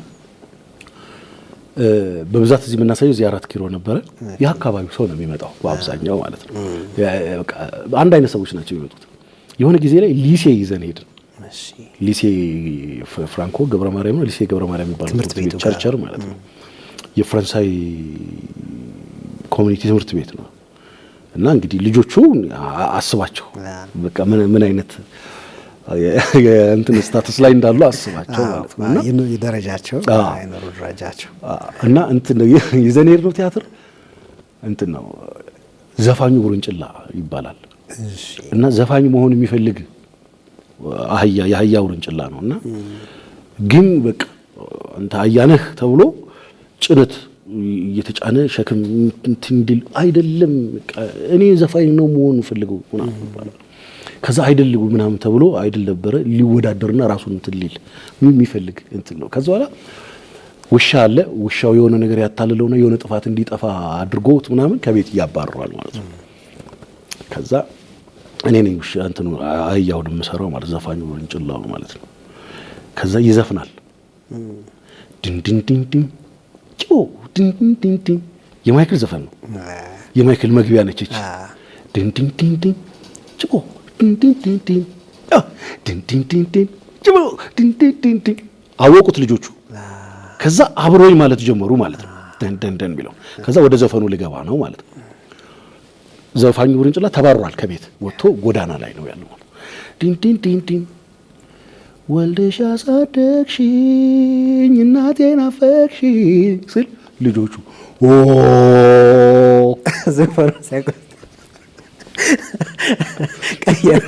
በብዛት እዚህ የምናሳየው እዚህ 4 ኪሎ ነበረ። የአካባቢው ሰው ነው የሚመጣው በአብዛኛው ማለት ነው። አንድ አይነት ሰዎች ናቸው የሚመጡት። የሆነ ጊዜ ላይ ሊሴ ይዘን ሄድን። ሊሴ ፍራንኮ ገብረ ማርያም ነው። ሊሴ ገብረ ማርያም የሚባለው ትምህርት ቤት ቸርቸር ማለት ነው። የፈረንሳይ ኮሚኒቲ ትምህርት ቤት ነው። እና እንግዲህ ልጆቹ አስባቸው በቃ ምን አይነት የእንትን ስታተስ ላይ እንዳሉ አስባቸው ማለት ነው። እና የደረጃቸው አይነሩ ደረጃቸው እና እንትን ነው ይዘን ሄድነው ቲያትር እንትን ነው ዘፋኙ ውርንጭላ ይባላል። እና ዘፋኙ መሆን የሚፈልግ የአህያ ውርንጭላ ነው። እና ግን በቃ አንተ አህያነህ ተብሎ ጭነት እየተጫነ ሸክም እንትን እንዲል አይደለም እኔ ዘፋኝ ነው መሆን ፈልገው ምናምን ይባላል። ከዛ አይደልጉ ምናምን ተብሎ አይደል ነበረ ሊወዳደርና ራሱን እንትን ሊል የሚፈልግ እንትን ነው። ከዛ በኋላ ውሻ አለ። ውሻው የሆነ ነገር ያታልለውና የሆነ ጥፋት እንዲጠፋ አድርጎት ምናምን ከቤት ያባርራል ማለት ነው። ከዛ እኔ ነኝ ውሻ እንትን አህያውን የምሰራው ማለት ዘፋኙ ውርንጭላው ማለት ነው። ከዛ ይዘፍናል ድን ድን ድን ድን ጮ ድን ድን ድን ድን የማይክል ዘፈን ነው። የማይክል መግቢያ ነች እቺ ድን ድን ድን ድን ጮ ድን ድን ድን ድን ድን ድን ድን ድን ጮ ድን ድን ድን ድን አወቁት ልጆቹ። ከዛ አብሮኝ ማለት ጀመሩ ማለት ነው። ደን ደን ደን ቢለው ከዛ ወደ ዘፈኑ ልገባ ነው ማለት ነው። ዘፋኙ ውርንጭላ ተባሯል። ከቤት ወጥቶ ጎዳና ላይ ነው ያለው። ድን ድን ድን ድን ወልደሽ አሳደግሽኝ እናቴን አፈቅሽኝ ስል ልጆቹ ኦ ዘፈኑ ሳይቆ ቀየረ።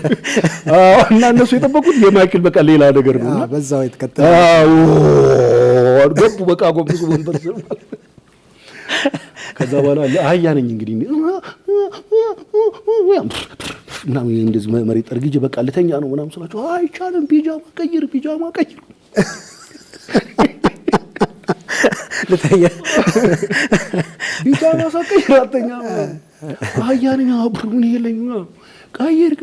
እና እነሱ የጠበቁት የማይክል በቃ ሌላ ነገር ነውና በዛው የተከተለ ገቡ በቃ ጎንብሱ ወንበር ስር ከዛ በኋላ አህያ ነኝ እንግዲህ ምናምን እንደዚህ መሬት ጠርግጄ በቃ ልተኛ ነው ምናምን ስላቸው አይቻልም ፒጃማ ቀይር ልተኛ ፒጃማ ሳቀይር አተኛ አህያ ነኝ አብሩን ይለኝ ቀይር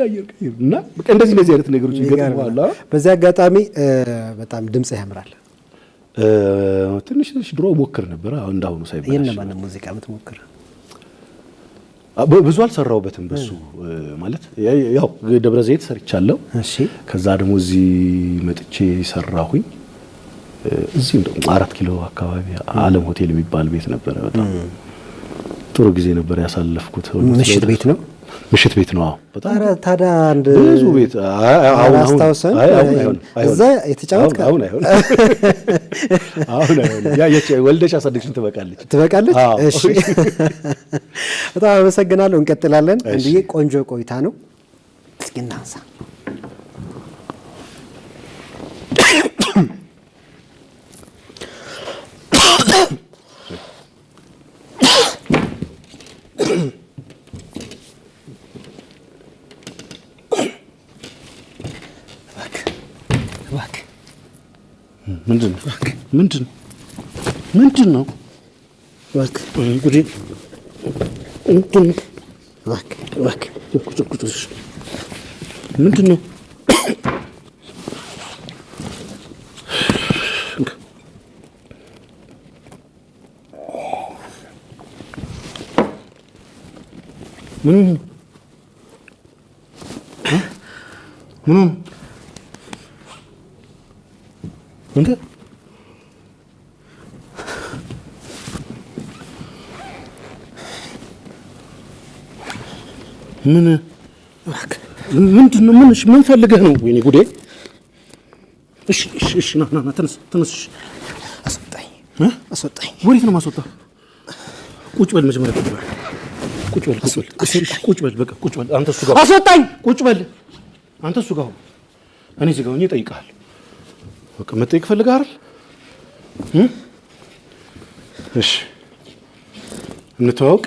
እና በቃ እንደዚህ አይነት ነገሮች ይገጥማሉ። በዚህ አጋጣሚ በጣም ድምጽ ያምራል። ትንሽ ድሮ ሞክር ነበር እንዳሁኑ ሳይባል የነማን ሙዚቃ የምትሞክር? ብዙ አልሰራውበትም በሱ ማለት ያው ደብረ ዘይት ሰርቻለሁ። እሺ ከዛ ደግሞ እዚህ መጥቼ ሰራሁኝ። እዚህ እንደው 4 ኪሎ አካባቢ ዓለም ሆቴል የሚባል ቤት ነበረ። በጣም ጥሩ ጊዜ ነበር ያሳለፍኩት። ምሽት ቤት ነው። ምሽት ቤት ነው። በጣም ታዲያ አንድ ብዙ ቤት አሁን እዛ የተጫወትከው አሁን ያየች ወልደሽ አሳደግሽን ትበቃለች። እሺ በጣም አመሰግናለሁ። እንቀጥላለን። እንዲህ ቆንጆ ቆይታ ነው። እስኪ እናንሳ። ምንድን ነው? ምን ፈልገህ ነው? ወይኔ ጉዴ! እሺ ና ተነስ። አስወጣኝ። ወዴት ነው የማስወጣው? ቁጭ በል መጀመሪያ ቁጭ በል በቃ ቁጭ በል። አንተ እሱ ጋር አስወጣኝ። ቁጭ በል አንተ እሱ ጋር እኔ እዚህ ጋር ሆኜ እጠይቅሃለሁ። በቃ መጠየቅ ፈልገህ አይደል? እሺ እንተዋወቅ።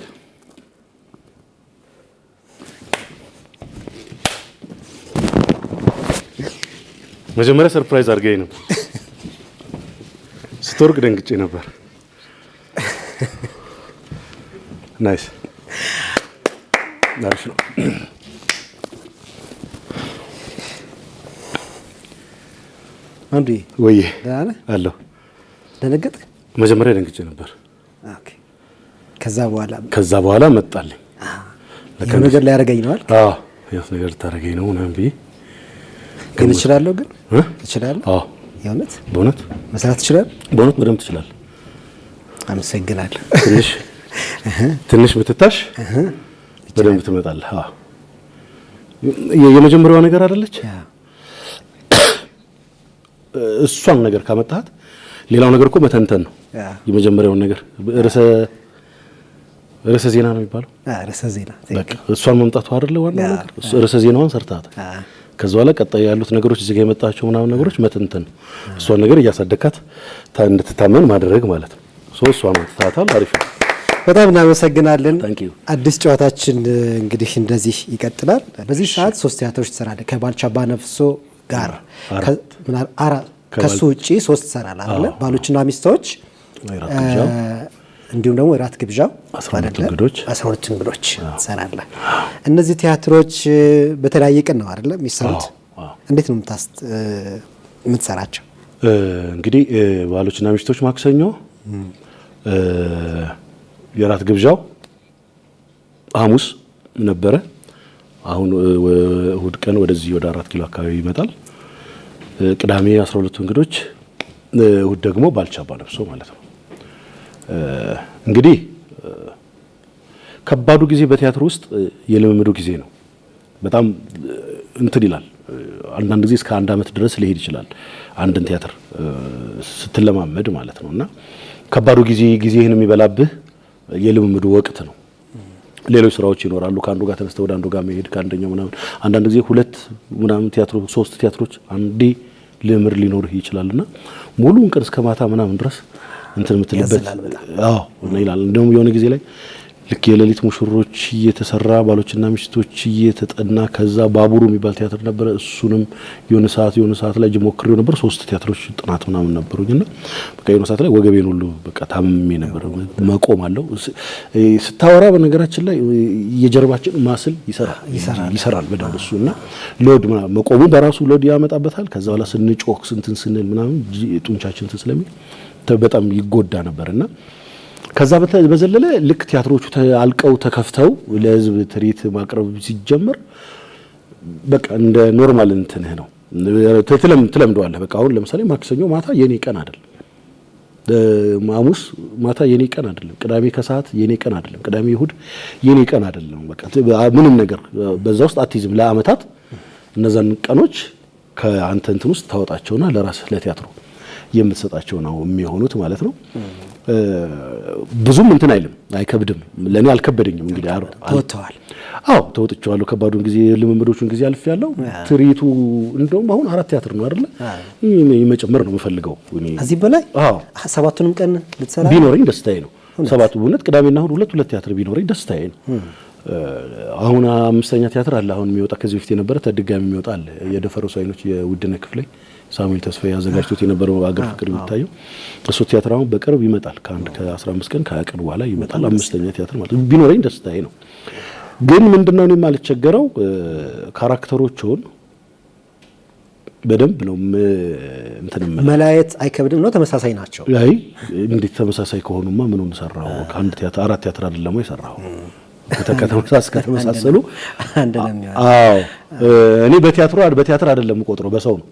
መጀመሪያ ሰርፕራይዝ አድርገኝ ነው። ስትወርቅ ደንግጬ ነበር። ናይስ ናይስ ነው። አንዴ ወይዬ ዳና አለሁ። ደነገጥክ? መጀመሪያ ደንግጬ ነበር። ኦኬ። ከዛ በኋላ መጣልኝ። ይሄ ነገር ላይ ያረጋኝ ነው አይደል? አዎ ይሄ ነገር ታረጋኝ ነው ምናምን ብዬ ግን እችላለሁ። ግን እችላለሁ። አዎ በእውነት መስራት ትችላለህ? በእውነት በደንብ ትችላለህ። አመሰግናለሁ። ትንሽ ብትታሽ በደንብ ትመጣለህ። አዎ የመጀመሪያዋ ነገር አይደለች? እሷን ነገር ካመጣት ሌላው ነገር እኮ መተንተን ነው። የመጀመሪያውን ነገር ርዕሰ ዜና ነው የሚባለው። ርዕሰ ዜና በቃ እሷን መምጣቱ አይደለ ዋናው ነገር። ርዕሰ ዜናዋን ሰርታት ከዛ በኋላ ቀጣይ ያሉት ነገሮች እዚህ ጋር የመጣቸው ምናምን ነገሮች መተንተን፣ እሷን ነገር እያሳደካት እንድትታመን ማድረግ ማለት ነው። እሷን መጥታታል። አሪፍ ነው። በጣም እናመሰግናለን። አዲስ ጨዋታችን እንግዲህ እንደዚህ ይቀጥላል። በዚህ ሰዓት 3 ቲያትሮች ትሰራለህ ከባልቻ አባነፍሶ ጋር። ከሱ ውጪ 3 ትሰራለህ አይደል? ባሎችና ሚስቶች፣ እንዲሁም ደግሞ እራት ግብዣው 12 እንግዶች ትሰራለህ። እነዚህ ቲያትሮች በተለያየ ቀን ነው አይደል የሚሰሩት? እንዴት ነው የምትሰራቸው? እንግዲህ ባሎችና ሚስቶች ማክሰኞ፣ የራት ግብዣው ሐሙስ ነበረ። አሁን እሁድ ቀን ወደዚህ ወደ 4 ኪሎ አካባቢ ይመጣል። ቅዳሜ 12 እንግዶች፣ እሁድ ደግሞ ባልቻ አባነፍሶ ማለት ነው። እንግዲህ ከባዱ ጊዜ በቲያትር ውስጥ የልምምዱ ጊዜ ነው። በጣም እንትን ይላል። አንዳንድ ጊዜ እስከ 1 ዓመት ድረስ ሊሄድ ይችላል አንድን ቲያትር ስትለማመድ ማለት ነውና ከባዱ ጊዜህን የሚበላብህ የልምምዱ ወቅት ነው። ሌሎች ስራዎች ይኖራሉ። ከአንዱ ጋር ተነስተው ወደ አንዱ ጋር መሄድ ከአንደኛው ምናምን አንዳንድ ጊዜ 2 ምናምን ቲያትሮች 3 ቲያትሮች አንዴ ልምር ሊኖርህ ይችላልና ሙሉውን ቀን እስከ ማታ ምናምን ድረስ እንትን የምትልበት ይላል። እንደውም የሆነ ጊዜ ላይ ልክ የሌሊት ሙሽሮች እየተሰራ ባሎችና ሚስቶች እየተጠና ከዛ ባቡሩ የሚባል ቲያትር ነበር። እሱንም የሆነ ሰዓት ላይ ጀሞክሬው ነበር። 3 ቲያትሮች ጥናት ምናምን ነበሩኝና በቃ የሆነ ሰዓት ላይ ወገቤን ሁሉ በቃ ታምሜ ነበር። መቆም አለው ስታወራ በነገራችን ላይ የጀርባችን ማስል ይሰራል በደንብ እሱና ሎድ መቆሙ በራሱ ሎድ ያመጣበታል። ከዛ በኋላ ስንጮክ ስንትን ስንል ምናምን ጡንቻችን ስለሚል በጣም ይጎዳ ነበርና ከዛ በዘለለ ልክ ቲያትሮቹ አልቀው ተከፍተው ለህዝብ ትርኢት ማቅረብ ሲጀምር በቃ እንደ ኖርማል እንትንህ ነው ትለምደዋለህ። በቃ አሁን ለምሳሌ ማክሰኞ ማታ የኔ ቀን አይደለም፣ ሐሙስ ማታ የኔ ቀን አይደለም፣ ቅዳሜ ከሰዓት የኔ ቀን አይደለም፣ ቅዳሜ እሁድ የኔ ቀን አይደለም። በቃ ምንም ነገር በዛ ውስጥ አትይዝም። ለአመታት እነዛን ቀኖች ከአንተ እንትን ውስጥ ታወጣቸውና ለራስህ ለቲያትሩ የምትሰጣቸው ነው የሚሆኑት ማለት ነው። ብዙም እንትን አይልም፣ አይከብድም። ለኔ አልከበደኝም። እንግዲህ ተወጥተዋል። ተወጥቻለሁ። ከባዱን ጊዜ ልምምዶቹን ጊዜ አልፌያለሁ። ትርኢቱ እንደውም አሁን 4 ቲያትር ነው አይደለ? መጨመር ነው የምፈልገው እኔ እዚህ በላይ 7ቱንም ቀን ልትሰራ ቢኖረኝ ደስታዬ ነው። 7ቱ እውነት ቅዳሜና እሁድ 2 ቲያትር ቢኖረኝ ደስታዬ ነው። አሁን 5ኛ ቲያትር አለ አሁን የሚወጣ ከዚህ በፊት የነበረ ተድጋሚ የሚወጣ አለ። የደፈረሱ አይኖች የውድነህ ክፍሌ ሳሙኤል ተስፋዬ ያዘጋጅቶት የነበረው አገር ፍቅር የሚታየው እሱ ቲያትር አሁን በቅርብ ይመጣል። ከ15 ቀን ከ20 ቀን በኋላ ይመጣል። 5ኛ ቲያትር ማለት ቢኖረኝ ደስታዬ ነው። ግን ምንድነው እኔ የማልቸገረው ካራክተሮቹን በደንብ ነው እንትን መላየት አይከብድም ነው። ተመሳሳይ ናቸው። አይ እንዴት ተመሳሳይ ከሆኑማ ምኑን ሰራው? ከአንድ ቲያትር 4 ቲያትር አይደለም ወይ ሰራው? ከተመሳሰሉ አንድ ነው የሚሆነው። እኔ በቲያትር አይደለም የምቆጥረው በሰው ነው።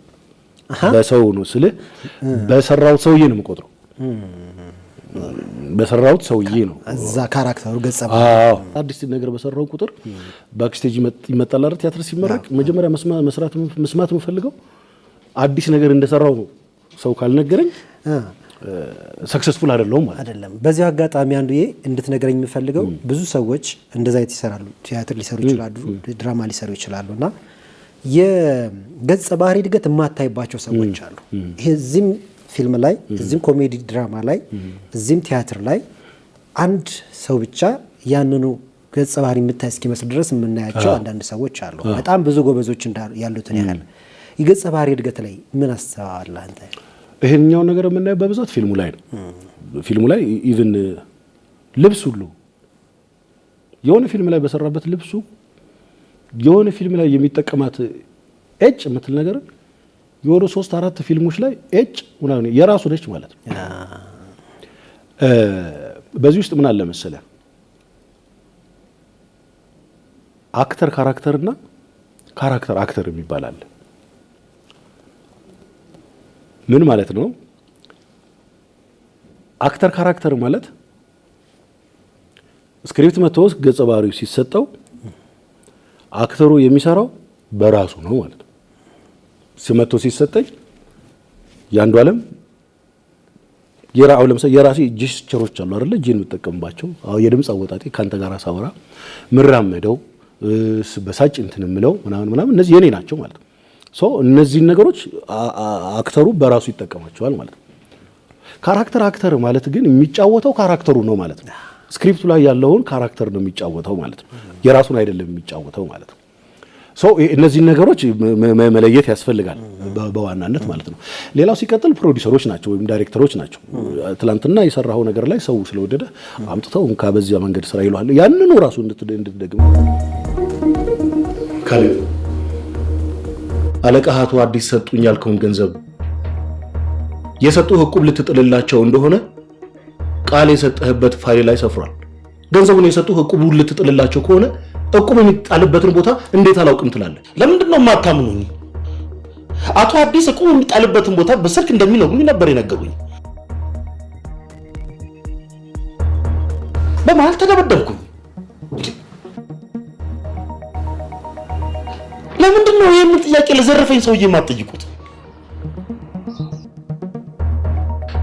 በሰው ነው ስለ በሰራው ሰውዬ ነው የምቆጥረው። በሰራው ሰውዬ ነው እዛ ካራክተሩ ገጸ አዲስ ነገር በሰራው ቁጥር ባክስቴጅ ይመጣል አይደል? ቲያትር ሲመረቅ መጀመሪያ መስማት የምፈልገው አዲስ ነገር እንደሰራው ነው። ሰው ካልነገረኝ ሰክሰስፉል አይደለም ማለት አይደለም። በዚህ አጋጣሚ አንዱዬ እንድትነግረኝ የምፈልገው ብዙ ሰዎች እንደዛ ይሰራሉ፣ ቲያትር ሊሰሩ ይችላሉ፣ ድራማ ሊሰሩ ይችላሉና የገጸ ባህሪ እድገት የማታይባቸው ሰዎች አሉ። ይሄ እዚህም ፊልም ላይ እዚህም ኮሜዲ ድራማ ላይ እዚህም ቲያትር ላይ አንድ ሰው ብቻ ያንኑ ገጸ ባህሪ የምታይ እስኪመስል ድረስ የምናያቸው አንዳንድ ሰዎች አሉ። በጣም ብዙ ጎበዞች ያሉትን ያህል የገጸ ባህሪ እድገት ላይ ምን አስተዋልህ አንተ? ይሄኛው ነገር የምናየው በብዛት ፊልሙ ላይ ነው። ፊልሙ ላይ ኢቭን ልብስ ሁሉ የሆነ ፊልም ላይ በሰራበት ልብሱ የሆነ ፊልም ላይ የሚጠቀማት ኤጭ የምትል ነገር የሆነ 3-4 ፊልሞች ላይ ኤጭ ምናምን የራሱ ነች ማለት ነው። በዚህ ውስጥ ምን አለ መሰለህ አክተር ካራክተርና ካራክተር አክተር የሚባል አለ። ምን ማለት ነው? አክተር ካራክተር ማለት ስክሪፕት መጥቶ ገጸ ባህሪው ሲሰጠው አክተሩ የሚሰራው በራሱ ነው ማለት ነው። ሲመቶ ሲሰጠኝ ያንዱ ዓለም ለምሳሌ የራሴ ጀስቸሮች አሉ አይደል? እጄን የምጠቀምባቸው የድምጽ አወጣጤ ካንተ ጋር ሳወራ ምራመደው በሳጭ እንትን የምለው ምናምን እነዚህ የኔ ናቸው ማለት ነው። እነዚህ ነገሮች አክተሩ በራሱ ይጠቀማቸዋል ማለት ነው። ካራክተር አክተር ማለት ግን የሚጫወተው ካራክተሩ ነው ማለት ነው። ስክሪፕቱ ላይ ያለውን ካራክተር ነው የሚጫወተው ማለት ነው። የራሱን አይደለም የሚጫወተው ማለት ነው። እነዚህ ነገሮች መለየት ያስፈልጋል በዋናነት ማለት ነው። ሌላው ሲቀጥል ፕሮዲዩሰሮች ናቸው ወይም ዳይሬክተሮች ናቸው። ትላንትና የሰራው ነገር ላይ ሰው ስለወደደ አምጥተው እንካ በዚያ መንገድ ስራ ይሏል። ያንኑ ራሱ እንድትደግም ካለ አለቃሃቱ አዲስ ሰጡኝ ያልከውን ገንዘብ የሰጡህ ዕቁብ ልትጥልላቸው እንደሆነ ቃል የሰጠህበት ፋይል ላይ ሰፍሯል። ገንዘቡን የሰጡህ ዕቁቡን ልትጥልላቸው ከሆነ ዕቁብ የሚጣልበትን ቦታ እንዴት አላውቅም ትላለህ? ለምንድን ነው የማታምኑኝ? አቶ አዲስ ዕቁብ የሚጣልበትን ቦታ በስልክ እንደሚነግሩኝ ነበር የነገሩኝ። በመሀል ተደበደብኩኝ። ለምንድን ነው ይህንን ጥያቄ ለዘረፈኝ ሰውዬ የማትጠይቁት?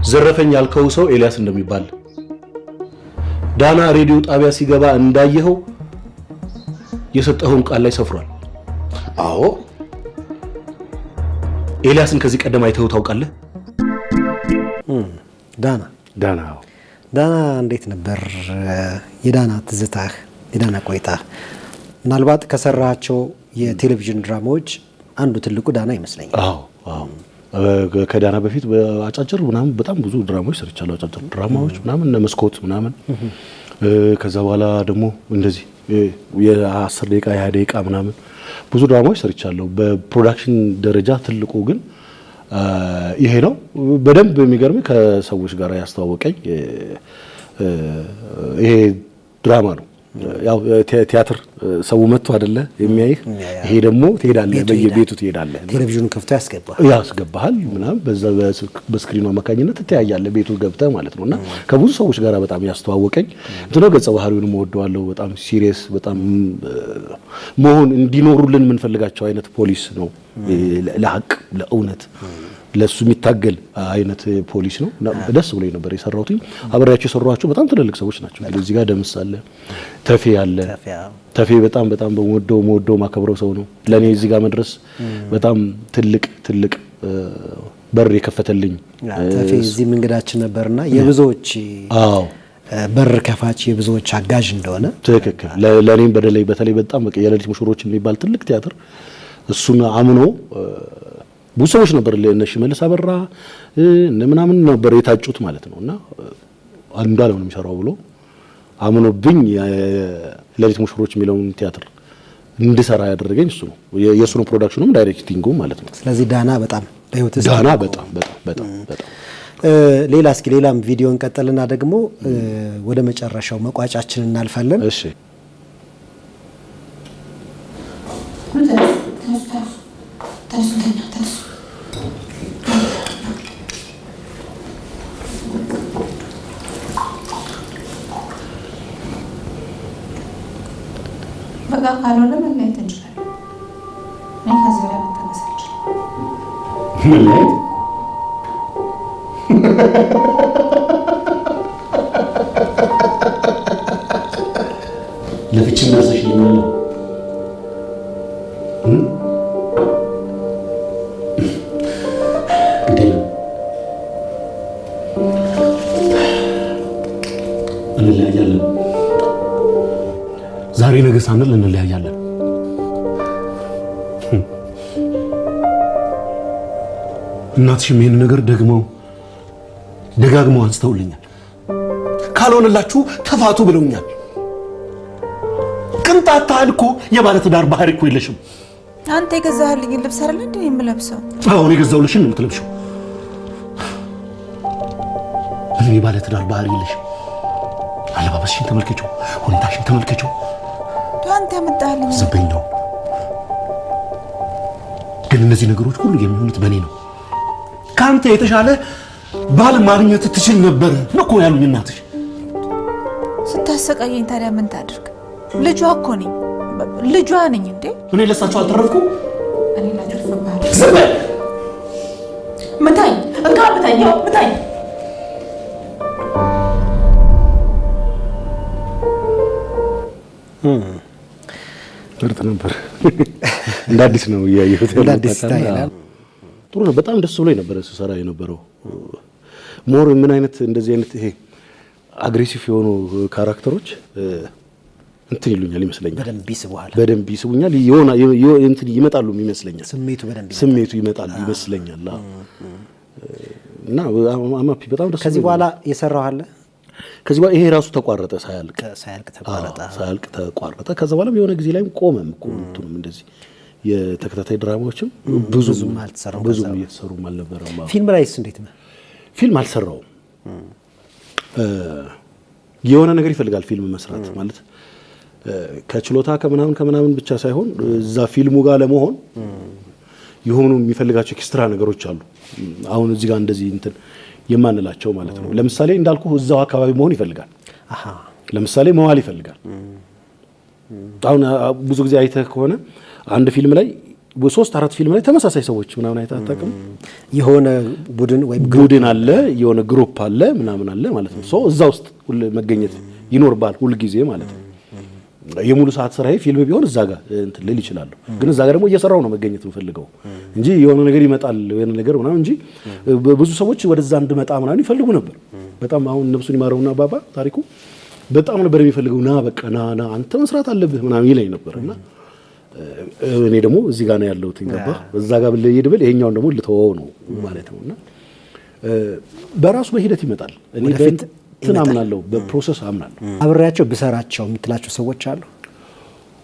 ዘረፈኝ ያልከው ሰው ኤልያስ እንደሚባል ዳና ሬዲዮ ጣቢያ ሲገባ እንዳየኸው የሰጠኸውን ቃል ላይ ሰፍሯል። አዎ ኤልያስን ከዚህ ቀደም አይተኸው ታውቃለህ? ዳና እንዴት ነበር የዳና ትዝታህ የዳና ቆይታህ? ምናልባት ከሰራቸው የቴሌቪዥን ድራማዎች አንዱ ትልቁ ዳና ይመስለኛል። አዎ ከዳና በፊት በአጫጭር ምናምን በጣም ብዙ ድራማዎች ሰርቻለሁ። አጫጭር ድራማዎች ምናምን እነ መስኮት ምናምን ከዛ በኋላ ደግሞ እንደዚህ የ10 ደቂቃ የ20 ደቂቃ ምናምን ብዙ ድራማዎች ሰርቻለሁ። በፕሮዳክሽን ደረጃ ትልቁ ግን ይሄ ነው። በደንብ የሚገርም ከሰዎች ጋር ያስተዋወቀኝ ይሄ ድራማ ነው። ያው ቲያትር ሰው መጥቶ አይደለ የሚያይህ። ይሄ ደግሞ ትሄዳለህ፣ በየቤቱ ትሄዳለህ፣ ቴሌቪዥኑን ከፍቶ ያስገባሃል ምናምን በዛ በስክሪኑ አማካኝነት ትተያያለህ ቤቱ ገብተህ ማለት ነውና ከብዙ ሰዎች ጋር በጣም ያስተዋወቀኝ እንትነው ገጸ ባህሪውን እወደዋለሁ። በጣም ሲሪየስ በጣም መሆን እንዲኖሩልን የምንፈልጋቸው አይነት ፖሊስ ነው። ለሐቅ ለእውነት ለሱ የሚታገል አይነት ፖሊስ ነው። ደስ ብሎኝ ነበር የሰራሁት። አብሬያቸው የሰሯቸው በጣም ትልልቅ ሰዎች ናቸው። እዚህ ጋር ደምስ አለ፣ ተፌ አለ። ተፌ በጣም መወደው ማከብረው ሰው ነው። ለኔ እዚህ ጋር መድረስ በጣም ትልቅ በር የከፈተልኝ ተፌ እዚህ እንግዳችን ነበርና የብዙዎች በር ከፋች የብዙዎች አጋዥ እንደሆነ ትክክል። ለኔም በተለይ በጣም በቃ የሌሊት ሙሽሮች የሚባል ትልቅ ቲያትር እሱን አምኖ ብዙ ሰዎች ነበር ለነሽ መልስ አበራ እነ ምናምን ነበር የታጩት ማለት ነውና አንዳለው ነው የሚሰራው ብሎ አምኖብኝ ሌሊት ሙሽሮች የሚለውን ቲያትር እንድሰራ ያደረገኝ እሱ ነው። የሱ ነው ፕሮዳክሽኑም ዳይሬክቲንጉም ማለት ነው። ስለዚህ ዳና በጣም በህይወት ዳና በጣም ሌላም ቪዲዮ እንቀጥልና ደግሞ ወደ መጨረሻው መቋጫችን እናልፋለን። እሺ በቃ ካልሆነ መለያየት እንችላለን። እኔ ከዚህ በላይ መታገስ አልችልም። መለያየት ለፍቺ ደርሰሽ ልኛል እንለያያለን። ዛሬ ነገ ሳንል እንለያያለን። እናትሽም ይሄን ነገር ደጋግመው አንስተውልኛል። ካልሆነላችሁ ተፋቱ ብለውኛል። ቅንጣት ታህል እኮ የባለ ትዳር ባህሪ እኮ የለሽም። አንተ የገዛህልኝ ልብስ አይደል እንዴ የምለብሰው? አሁን የገዛሁልሽን ነው የምትለብሺው። ምንም የባለ ትዳር ባህሪ የለሽም። አለባበስሽን ተመልከችው፣ ሁኔታሽን ተመልከችው። አንተ ያመጣህልኝ ዝም ነው። ግን እነዚህ ነገሮች ሁሉ የሚሆኑት በእኔ ነው። ካንተ የተሻለ ባል ማግኘት ትችል ነበር እኮ ያሉኝ እናትሽ። ስታሰቃየኝ ታዲያ ምን ታድርግ? ልጇ እኮ ነኝ፣ ልጇ ነኝ እንዴ። እኔ ለሳቸው አልተረፍኩ። እኔ ላተርፍብሃለሁ። ዝም በል። ምታኝ፣ እንካ ምታኝ፣ ያው ምታኝ። ምርጥ ነበር። እንደ አዲስ ነው ያየሁት። እንደ አዲስ ታይላል። ጥሩ ነው። በጣም ደስ ብሎኝ ነበር ስሰራ የነበረው። ሞር ምን አይነት እንደዚህ አይነት ይሄ አግሬሲቭ የሆኑ ካራክተሮች እንትን ይሉኛል ይመስለኛል። በደንብ ይስቡኛል። የሆነ እንትን ይመጣሉ ይመስለኛል። ስሜቱ ይመጣል ይመስለኛል። እና አማፒ በጣም ደስ ከዚህ በኋላ የሰራው አለ። ከዚህ በኋላ ይሄ ራሱ ተቋረጠ፣ ሳያልቅ ተቋረጠ። ከዛ በኋላ የሆነ ጊዜ ላይም ቆመም እኮ እንትኑም እንደዚህ የተከታታይ ድራማዎችም ብዙም እየተሰሩም አልነበረም። ፊልም ላይስ እንዴት ነው? ፊልም አልሰራውም። የሆነ ነገር ይፈልጋል ፊልም መስራት ማለት ከችሎታ ከምናምን ብቻ ሳይሆን እዛ ፊልሙ ጋር ለመሆን የሆኑ የሚፈልጋቸው ኤክስትራ ነገሮች አሉ። አሁን እዚህ ጋር እንደዚህ እንትን የማንላቸው ማለት ነው። ለምሳሌ እንዳልኩ እዛው አካባቢ መሆን ይፈልጋል። ለምሳሌ መዋል ይፈልጋል። አሁን ብዙ ጊዜ አይተህ ከሆነ አንድ ፊልም ላይ 3-4 ፊልም ላይ ተመሳሳይ ሰዎች ምናምን አይተህ አታውቅም? የሆነ ቡድን አለ፣ የሆነ ግሩፕ አለ ምናምን አለ ማለት ነው። እዛ ውስጥ መገኘት ይኖርባል ሁል ጊዜ ማለት ነው። የሙሉ ሰዓት ስራዬ ፊልም ቢሆን እዛ ጋር እንትን ልል ይችላል። ግን እዛ ጋር ደግሞ እየሰራው ነው መገኘት የምፈልገው እንጂ የሆነ ነገር ይመጣል የሆነ ነገር ምናምን እንጂ ብዙ ሰዎች ወደዛ እንድመጣ ምናምን ይፈልጉ ነበር በጣም። አሁን ነፍሱን ይማረውና ባባ ታሪኩ በጣም ነበር የሚፈልገው ና በቃ ና አንተ መስራት አለብህ ምናምን ይለኝ ነበርና እኔ ደግሞ እዚህ ጋር ነው ያለሁት እንገባ እዛ ጋር ልይድብል ይሄኛውን ደግሞ ልተወው ነው ማለት ነውና በራሱ በሂደት ይመጣል። እኔ እንትን አምናለሁ በፕሮሰስ አምናለሁ። አብሬያቸው ብሰራቸው የምትላቸው ሰዎች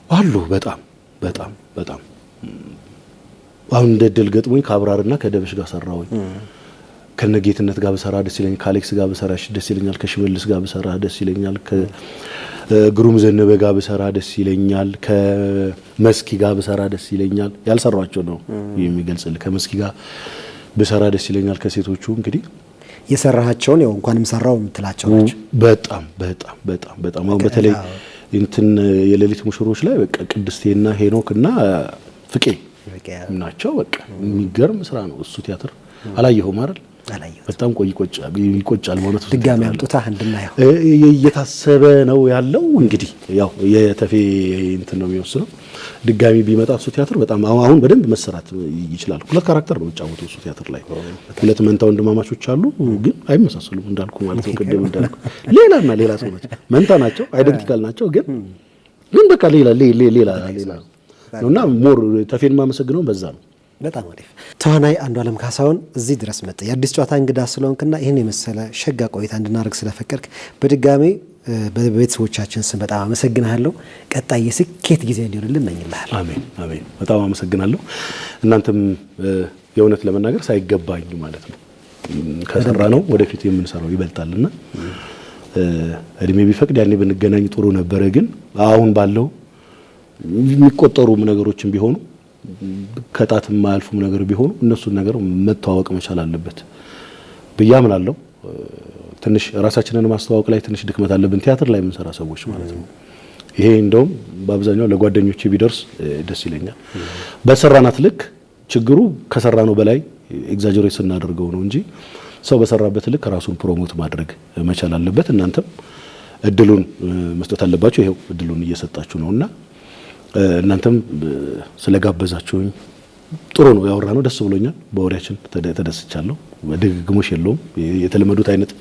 አሉ በጣም በጣም በጣም አሁን እንደ ድል ገጥሞኝ ከአብራርና ከደበሽ ጋር ሰራሁኝ። ከነጌትነት ጋር በሰራ ደስ ይለኛል። ከአሌክስ ጋር በሰራ ደስ ይለኛል። ከሽመልስ ጋር በሰራ ደስ ይለኛል። ከግሩም ዘነበ ጋር በሰራ ደስ ይለኛል። ከመስኪ ጋር በሰራ ደስ ይለኛል። ያልሰራቸው ነው የሚገልጽልህ። ከመስኪ ጋር በሰራ ደስ ይለኛል። ከሴቶቹ እንግዲህ የሰራሃቸውን ያው እንኳንም ሰራው የምትላቸው ናቸው። በጣም በጣም በጣም በጣም አሁን በተለይ እንትን የሌሊት ሙሽሮች ላይ በቃ ቅድስቴና ሄኖክና ፍቄ ናቸው። በቃ የሚገርም ስራ ነው እሱ ቲያትር። አላየኸውም አይደል? በጣም ይቆጫል ማለት ነው። ድጋሚ አምጡታ እንድናየው እየታሰበ ነው ያለው። እንግዲህ ያው የተፌ እንትን ነው የሚወስነው። ድጋሚ ቢመጣ እሱ ቲያትር በጣም አሁን በደንብ መሰራት ይችላል። ሁለት ካራክተር ነው የሚጫወተው እሱ ቲያትር ላይ። ሁለት መንታ ወንድማማቾች አሉ፣ ግን አይመሳሰሉም እንዳልኩ ማለት ነው። ቅድም እንዳልኩ ሌላና ሌላ ሰው ናቸው። መንታ ናቸው፣ አይደንቲካል ናቸው፣ ግን በቃ ሌላ ነውና ሞር ተፌን ማመሰግነው በዛ ነው። በጣም አሪፍ። ተዋናይ አንዱዓለም ካሳሁን እዚህ ድረስ መጣ። የአዲስ ጨዋታ እንግዳ ስለሆንክና ይህን የመሰለ ሸጋ ቆይታ እንድናደርግ ስለፈቀድክ በድጋሚ በቤተሰቦቻችን ስም በጣም አመሰግናለሁ። ቀጣይ የስኬት ጊዜ እንዲሆንልን እመኝልሃለሁ። አሜን አሜን። በጣም አመሰግናለሁ። እናንተም የእውነት ለመናገር ሳይገባኝ ማለት ነው ከሰራ ነው ወደፊት የምንሰራው ይበልጣልና እድሜ ቢፈቅድ ያኔ ብንገናኝ ጥሩ ነበረ። ግን አሁን ባለው የሚቆጠሩ ነገሮችን ቢሆኑ ከጣት የማያልፉም ነገር ቢሆኑ እነሱን ነገር መተዋወቅ መቻል አለበት ብዬ አምናለሁ። ትንሽ ራሳችንን ማስተዋወቅ ላይ ትንሽ ድክመት አለብን ቲያትር ላይ የምንሰራ ሰዎች ማለት ነው። ይሄ እንደውም በአብዛኛው ለጓደኞቼ ቢደርስ ደስ ይለኛል። በሰራናት ልክ ችግሩ ከሰራነው በላይ ኤግዛጀሬት ስናደርገው ነው እንጂ ሰው በሰራበት ልክ ራሱን ፕሮሞት ማድረግ መቻል አለበት። እናንተም እድሉን መስጠት አለባችሁ። ይሄው እድሉን እየሰጣችሁ ነውና እናንተም ስለጋበዛችሁኝ ጥሩ ነው ያወራነው። ደስ ብሎኛል። በወሬያችን ተደስቻለሁ። ድግግሞሽ የለውም። የተለመዱት አይነት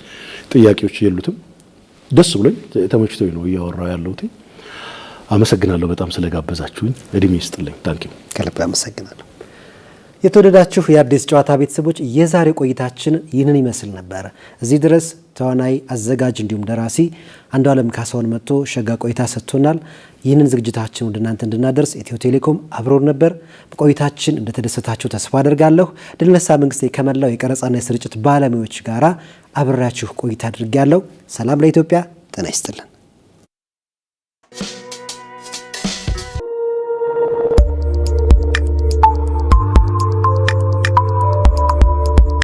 ጥያቄዎች የሉትም። ደስ ብሎኝ ተመችቶኝ ነው እያወራው ያለሁት። አመሰግናለሁ በጣም ስለጋበዛችሁኝ። እድሜ ይስጥልኝ። ታንኪዩ። ከልብ አመሰግናለሁ። የተወደዳችሁ የአዲስ ጨዋታ ቤተሰቦች የዛሬ ቆይታችን ይህንን ይመስል ነበር። እዚህ ድረስ ተዋናይ፣ አዘጋጅ እንዲሁም ደራሲ አንዱዓለም ካሳሁን መጥቶ ሸጋ ቆይታ ሰጥቶናል። ይህንን ዝግጅታችን ወደ እናንተ እንድናደርስ ኢትዮ ቴሌኮም አብሮን ነበር። በቆይታችን እንደተደሰታችሁ ተስፋ አደርጋለሁ። ድልነሳ መንግስቴ ከመላው የቀረጻና የስርጭት ባለሙያዎች ጋር አብሬያችሁ ቆይታ አድርጌያለሁ። ሰላም ለኢትዮጵያ። ጤና ይስጥልን።